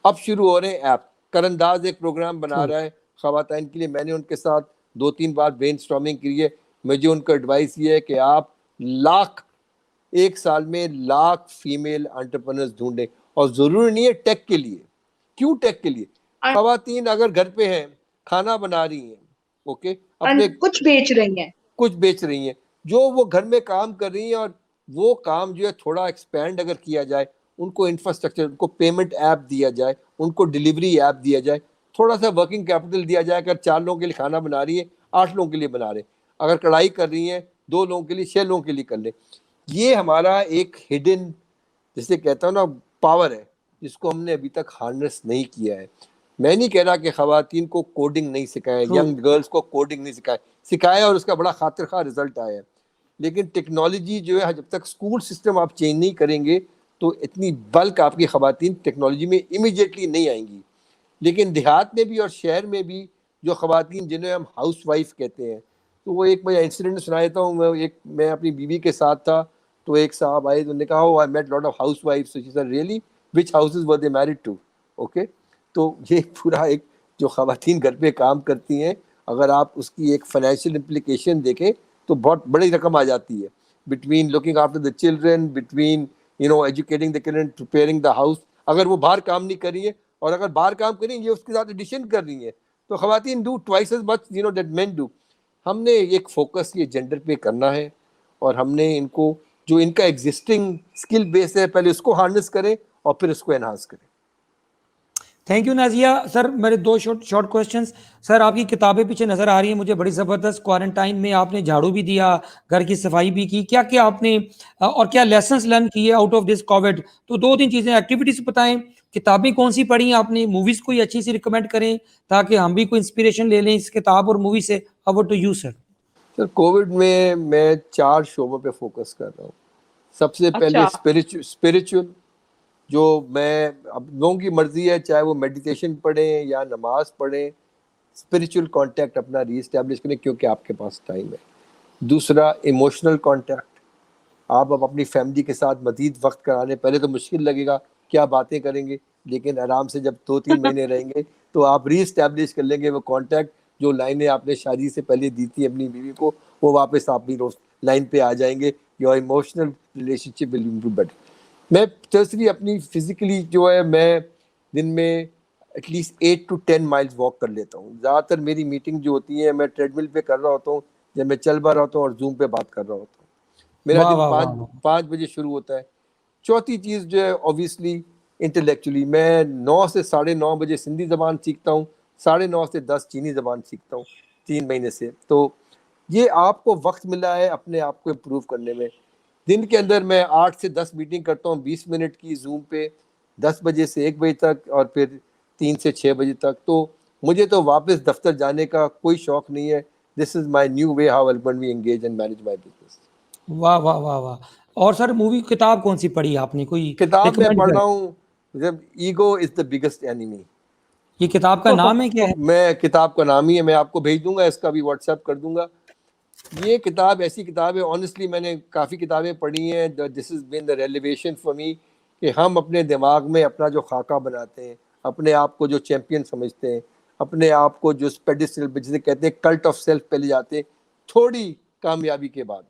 अब शुरू हो रहे हैं ऐप। करंदाज एक प्रोग्राम बना रहा है खवातीन के लिए। मैंने उनके साथ 2-3 बार ब्रेनस्टॉर्मिंग की है। मुझे उनका एडवाइस ये है कि आप एक साल में लाख फीमेल एंटरप्रेन्योर्स ढूंढें, और जरूरी नहीं है टेक के लिए। क्यों टेक के लिए? खवातीन अगर घर पे हैं, खाना बना रही हैं, ओके, अपने कुछ बेच रही हैं, जो वो घर में काम कर रही हैं, और वो काम जो है थोड़ा एक्सपेंड अगर किया जाए, उनको इंफ्रास्ट्रक्चर, उनको पेमेंट ऐप दिया जाए, उनको डिलीवरी ऐप दिया जाए, थोड़ा सा वर्किंग कैपिटल दिया जाए। अगर 4 लोगों के लिए खाना बना रही है, 8 लोगों के लिए बना रहे, अगर कढ़ाई कर रही है 2 लोगों के लिए, 6 लोगों के लिए कर ले। ये हमारा एक हिडन, जिसे कहता हूँ ना, पावर है, जिसको हमने अभी तक हार्नेस नहीं किया है। मैं नहीं कह रहा कि खवातीन को कोडिंग नहीं सिखाए, यंग गर्ल्स को कोडिंग नहीं सिखाया और उसका बड़ा खातिर खा रिजल्ट आया है। लेकिन टेक्नोलॉजी जो है, जब तक स्कूल सिस्टम आप चेंज नहीं करेंगे तो इतनी बल्क आपकी खवातीन टेक्नोलॉजी में इमीडिएटली नहीं आएंगी। लेकिन देहात में भी और शहर में भी जो खवातीन, जिन्हें हम हाउस वाइफ कहते हैं, तो वो एक मैं इंसिडेंट सुना देता हूँ। मैं अपनी बीवी के साथ था, तो एक साहब आए, तो उन्होंने कहा, I met lot of house wifes. She said, really, which houses were they married to? Okay, तो ये पूरा एक जो खवातीन घर पे काम करती हैं, अगर आप उसकी एक फाइनेंशियल इम्प्लीकेशन देखें तो बहुत बड़ी रकम आ जाती है। Between looking after the children, between educating the children, preparing the house. अगर वो बाहर काम नहीं कर रही है, और अगर बाहर काम कर रही है, ये उसके साथ एडिशन कर रही है, तो खवातीन do twice as much that men do. हमने एक फोकस ये जेंडर पे करना है, और हमने इनको जो इनका एग्जिस्टिंग स्किल बेस है, पहले उसको हार्नेस करें और फिर उसको एनहांस करें। Thank you Nazia sir. मेरे दो शॉर्ट क्वेश्चंस। सर, आपकी किताबें पीछे नजर आ रही है मुझे बड़ी जबरदस्त। क्वारंटाइन में आपने झाड़ू भी दिया, घर की सफाई भी की, क्या क्या आपने और क्या लेसन्स लर्न किए आउट ऑफ दिस कोविड? तो दो तीन चीजें, एक्टिविटीज बताएं, किताबें कौन सी पढ़ी आपने, मूवीज कोई अच्छी सी रिकमेंड करें ताकि हम भी कोई इंस्पिरेशन ले लें इस किताब और मूवी से। Over to you sir. Sir Covid में मैं 4 शोबों पे फोकस कर रहा हूँ। सबसे पहले अच्छा। स्पिरिचुअल, जो मैं, अब लोगों की मर्जी है चाहे वो मेडिटेशन पढ़ें या नमाज पढ़ें, स्पिरिचुअल कांटेक्ट अपना रीएस्टैब्लिश करें क्योंकि आपके पास टाइम है। दूसरा इमोशनल कांटेक्ट, आप अब अपनी फैमिली के साथ मजीद वक्त कराने, पहले तो मुश्किल लगेगा क्या बातें करेंगे, लेकिन आराम से जब 2-3 महीने रहेंगे तो आप रीएस्टैब्लिश कर लेंगे वो कांटेक्ट। जो लाइनें आपने शादी से पहले दी थी अपनी बीवी को, वो वापस आप भी लाइन पे आ जाएंगे। Your emotional relationship will improve better. मैं तीसरी अपनी फिजिकली जो है, मैं दिन में एटलीस्ट 8 to 10 माइल्स वॉक कर लेता हूँ। ज़्यादातर मेरी मीटिंग जो होती है मैं ट्रेडमिल पे कर रहा होता हूँ, जब मैं चल पा रहा होता हूँ और जूम पे बात कर रहा होता हूँ। मेरा वाह दिन वाह वाह पाँच वाह। 5 बजे शुरू होता है। चौथी चीज़ जो है ऑब्वियसली इंटेलेक्चुअली, मैं 9 से 9:30 बजे सिंधी ज़बान सीखता हूँ, 9:30 से 10 चीनी ज़बान सीखता हूँ 3 महीने से। तो ये आपको वक्त मिला है अपने आप को इम्प्रूव करने में। दिन के अंदर मैं 8 से 10 मीटिंग करता हूँ 20 मिनट की जूम पे, 10 बजे से 1 बजे तक और फिर 3 से 6 बजे तक। तो मुझे तो वापस दफ्तर जाने का कोई शौक नहीं है। This is my new way how I we engage and manage my business. वाह वाह वाह वाह। और सर, मूवी किताब कौन सी पढ़ी आपने, कोई किताब मैं रिकमेंड पढ़ कर? रहा हूँ जब ego is the biggest enemy. ये किताब का नाम है क्या है? मैं किताब का नाम ही है, मैं आपको भेज दूंगा, इसका भी व्हाट्सएप कर दूंगा। ये किताब ऐसी किताब है, ऑनेस्टली मैंने काफ़ी किताबें पढ़ी हैं, this is been the revelation for me, कि हम अपने दिमाग में अपना जो खाका बनाते हैं, अपने आप को जो चैंपियन समझते हैं, अपने आप को जो पेडिस्टल जिसे कहते हैं कल्ट ऑफ सेल्फ पे ले जाते हैं थोड़ी कामयाबी के बाद।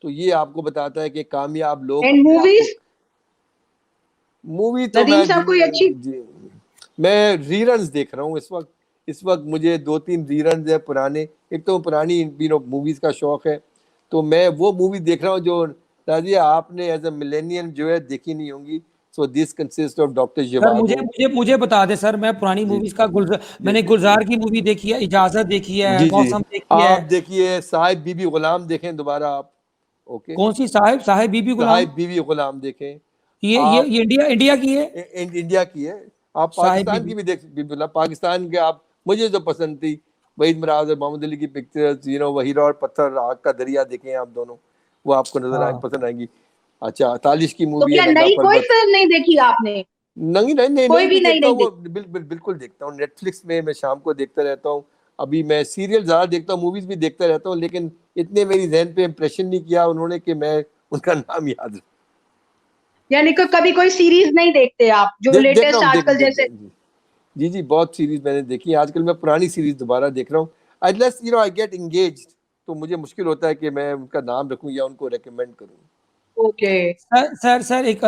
तो ये आपको बताता है कि कामयाब लोग एंड अपने आप को। मूवीज? मूवी तो नदीम साहब कोई अच्छी? मैं रीरन्स देख रहा हूँ इस वक्त। इस वक्त मुझे 2-3 रीरन्स है पुराने। एक तो पुरानी मूवीज का शौक है, तो मैं वो मूवी देख रहा हूँ जो राजिया आपने एज अ मिलेनियम जो है देखी नहीं होंगी। So this consist of doctor sir, मुझे जिवागो। मुझे मुझे बता दे सर, मैं पुरानी जी मूवीज का जी मैंने गुलजार की मूवी देखी है, इजाजत देखी है, जी जी। मौसम देखी है। आप देखिए साहिब बीबी गुलाम देखें दोबारा आप। ओके, कौन सी? साहिब साहिब बीबी गुलाम? साहिब बीबी गुलाम देखें ये आप। ये इंडिया इंडिया की है? इंडिया की है। आप साहिब पाकिस्तान की बीबी। भी देख बिल्कुल, पाकिस्तान के आप, मुझे जो पसंद थी वहीद मराज और मोहम्मद अली की पिक्चर्स, वो हीरा और पत्थर, आग का दरिया देखें आप दोनों, वो आपको नजर आए, हाँ। पसंद आएंगी। अच्छा, तालिश की तो मूवी है क्या नंगा नई कोई पर्वत। फिल्म नहीं देखी आपने? नहीं नहीं नहीं कोई नहीं, भी भी नहीं देखता नहीं हूँ वो, देखी? बिल्कुल देखता हूँ नेटफ्लिक्स में, मैं शाम को देखता रहता हूँ। अभी मैं सीरियल ज्यादा देखता हूँ, मूवीज भी देखता रहता हूँ, लेकिन इतने मेरी जहन पे इम्प्रेशन नहीं किया उन्होंने कि मैं उनका नाम याद रखूं। यानी कि कभी कोई सीरीज नहीं देखते आप जो देख रहा लेटेस्ट हूँ, आजकल जैसे? जी जी जी, बहुत सीरीज मैंने देखी है। आजकल मैं पुरानी सीरीज दोबारा देख रहा हूँ। आई गेट इंगेज, तो मुझे मुश्किल होता है कि मैं उनका नाम रखूं या उनको रेकमेंड करूं। ओके। सर एक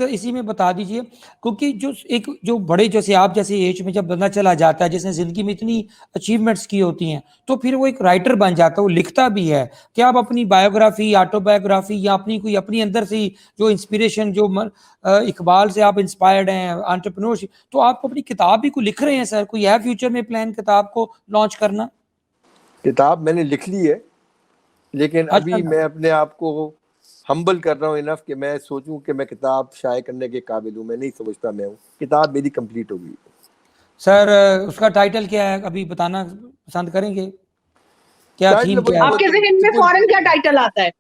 इसी में बता दीजिए, क्योंकि जो बड़े जैसे आप जैसे एज में जब बंदा चला जाता है, जिसने जिंदगी में इतनी अचीवमेंट्स की होती हैं, तो फिर वो एक राइटर बन जाता है, वो लिखता भी है। क्या आप अपनी बायोग्राफी, ऑटोबायोग्राफी या अपनी कोई अपनी अंदर से जो इंस्पिरेशन, इकबाल से आप इंस्पायर्ड हैं, एंटरप्रेन्योरशिप, तो आप अपनी किताब भी कोई लिख रहे हैं सर? कोई है फ्यूचर में प्लान किताब को लॉन्च करना? किताब मैंने लिख ली है, लेकिन अच्छा अभी मैं अपने आप को हम्बल कर रहा हूँ इनफ कि मैं सोचूं कि मैं किताब शाये करने के काबिल हूँ। मैं नहीं समझता मैं हूँ, किताब मेरी कंप्लीट हो गई। सर, उसका टाइटल क्या है, अभी बताना पसंद करेंगे? क्या टाइटल थीम वही, क्या है? वो आपके तो जहन में फौरन क्या टाइटल आता है?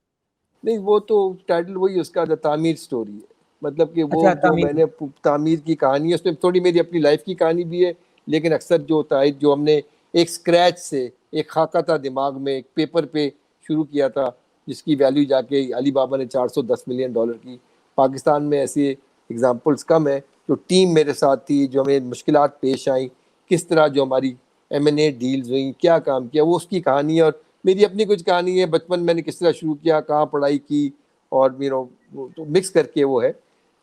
नहीं, वो तो टाइटल वही उसका द तामीर स्टोरी है। मतलब कि वो अच्छा, जो तामीर। मैंने तामीर की कहानी है, उसमें थोड़ी मेरी अपनी लाइफ की कहानी भी है, लेकिन अक्सर जो होता है, जो हमने एक स्क्रैच से, एक खाका था दिमाग में, एक पेपर पे शुरू किया था, जिसकी वैल्यू जाके अली बाबा ने $410 मिलियन की। पाकिस्तान में ऐसे एग्जाम्पल्स कम है। जो टीम मेरे साथ थी, जो हमें मुश्किलात पेश आई, किस तरह जो हमारी M&A डील्स हुई, क्या काम किया, वो उसकी कहानी है। और मेरी अपनी कुछ कहानी है, बचपन मैंने किस तरह शुरू किया, कहाँ पढ़ाई की, और तो मिक्स करके वो है।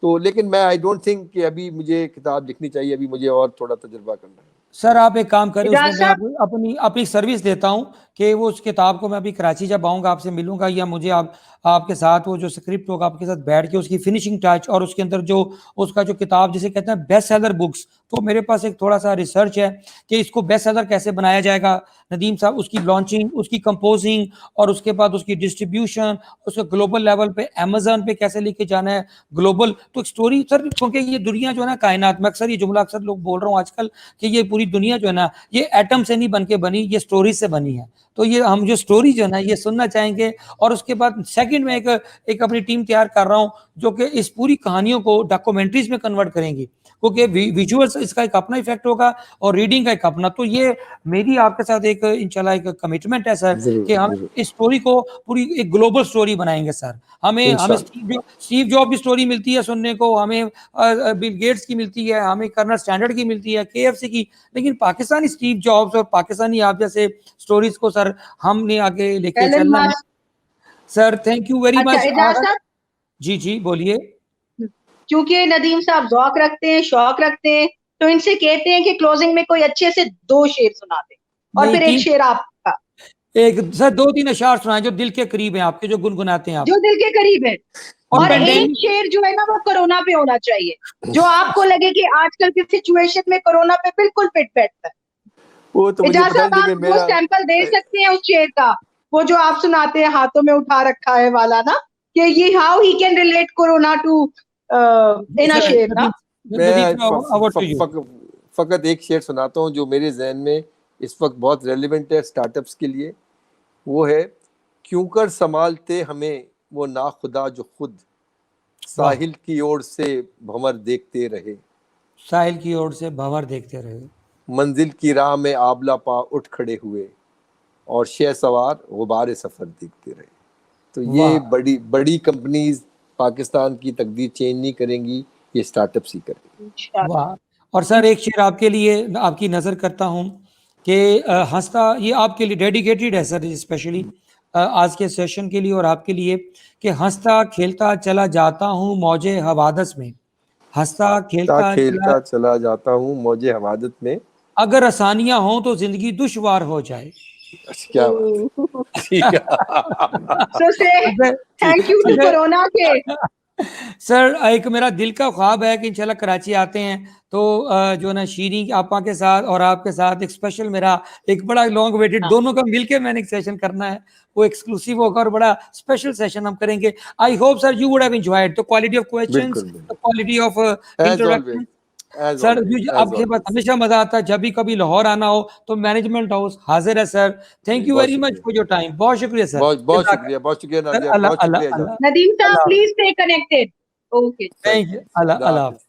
तो लेकिन मैं आई डोंट थिंक कि अभी मुझे किताब लिखनी चाहिए, अभी मुझे और थोड़ा तजुर्बा करना है। सर आप एक काम करें, इजाज उसमें मैं साहब, अपनी अपनी सर्विस देता हूं कि वो उस किताब को मैं अभी कराची जब आऊंगा आपसे मिलूंगा, या मुझे आपके साथ वो जो स्क्रिप्ट होगा आपके साथ बैठ के उसकी फिनिशिंग टच और उसके अंदर जो उसका जो किताब जिसे कहते हैं बेस्ट सेलर बुक्स, तो मेरे पास एक थोड़ा सा रिसर्च है कि इसको बेस्ट सेलर कैसे बनाया जाएगा नदीम साहब, उसकी लॉन्चिंग, उसकी कंपोजिंग और उसके बाद उसकी डिस्ट्रीब्यूशन, उसको ग्लोबल लेवल पे अमेजन पे कैसे लेके जाना है ग्लोबल। तो स्टोरी सर, क्योंकि ये दुनिया जो है ना कायनात में, अक्सर ये जुमला अक्सर लोग बोल रहा हूँ आजकल कि ये पूरी दुनिया जो है ना ये एटम से नहीं बन के बनी, ये स्टोरी से बनी है। तो ये हम जो स्टोरी जो है ना ये सुनना चाहेंगे। और उसके बाद सेकंड में एक अपनी टीम तैयार कर रहा हूँ जो कि इस पूरी कहानियों को डॉक्यूमेंट्रीज में कन्वर्ट करेंगी, क्योंकि विजुअल्स इसका एक अपना इफेक्ट होगा और रीडिंग का एक अपना। तो ये मेरी आपके साथ एक इंशाल्लाह एक कमिटमेंट है सर कि हम इस स्टोरी को पूरी एक ग्लोबल स्टोरी बनाएंगे सर। हमें स्टीव जॉब की स्टोरी मिलती है सुनने को, हमें बिल गेट्स की मिलती है, हमें कर्नल स्टैंडर्ड की मिलती है, केएफसी की, लेकिन पाकिस्तानी स्टीव जॉब्स और पाकिस्तानी आप जैसे स्टोरीज को सर हमने आगे लेके एलन चलना है। Musk. Sir thank you very अच्छा मच। इजाज साहब, जी जी बोलिए। क्योंकि नदीम साहब ज़ौक रखते हैं, शौक रखते हैं, तो इनसे कहते हैं कि क्लोजिंग में कोई अच्छे से 2 शेर सुना दे और नहीं फिर एक शेर आपका एक सर 2-3 अशार सुनाए जो दिल के करीब हैं आपके, जो गुनगुनाते हैं आप। जो दिल के करीब है। और और एक पेंडेमिक शेर जो है ना वो कोरोना पे होना चाहिए, जो आपको लगे कि आजकल की सिचुएशन में कोरोना पे बिल्कुल फिट बैठता है। वो तो मुझे इजाज पता है, साहब, आप लेकिन वो मेरा सैंपल दे सकते हैं उस शेर का, वो जो आप सुनाते हैं हाथों में उठा रखा है वाला ना, कि ये how he can relate corona to in a शेर ना। मैं अवार्ड टू यू। फकत एक शेर सुनाता हूँ जो मेरे जहन में इस वक्त बहुत रेलिवेंट है स्टार्टअप्स के लिए। वो है, क्यों कर संभालते हमें वो नाखुदा जो खुद साहिल की ओर से भंवर देखते रहे, साहिल की ओर से भंवर देखते रहे, मंजिल की राह में आबला पा उठ खड़े हुए और शह सवार गुबार सफर देखते रहे। तो ये बड़ी बड़ी कंपनीज पाकिस्तान की तकदीर चेंज नहीं करेंगी, ये स्टार्टअप्स ही करेंगे। वाह। और सर एक शेर आपके लिए आपकी नजर करता हूं कि हंसता, ये आपके लिए डेडिकेटेड है सर, स्पेशली आज के सेशन के लिए और आपके लिए, कि हंसता खेलता चला जाता हूं मौजे हवादस में, हंसता खेलता चला जाता हूँ मौजे हवादत में, अगर आसानियां हो तो जिंदगी दुश्वार हो जाए। क्या बात, ठीक है। So say thank you to corona के। सर एक मेरा दिल का ख्वाब है कि इंशाल्लाह कराची आते हैं तो जो ना शीरी आपा के साथ और आपके साथ एक स्पेशल मेरा एक बड़ा लॉन्ग वेटेड दोनों का मिलके मैंने एक सेशन करना है, वो एक्सक्लूसिव होगा और बड़ा स्पेशल सेशन हम करेंगे। I hope sir you would have enjoyed the quality of questions, the quality of interaction. Sir आपके पास हमेशा मजा आता है, जब भी कभी लाहौर आना हो तो मैनेजमेंट हाउस हाजिर है sir. Thank you very much for your time, बहुत शुक्रिया सर। बहुत शुक्रिया, बहुत शुक्रिया नादिया, बहुत शुक्रिया। नदीम साहब please stay connected. Okay thank you, अल्लाह हाफ़िज़।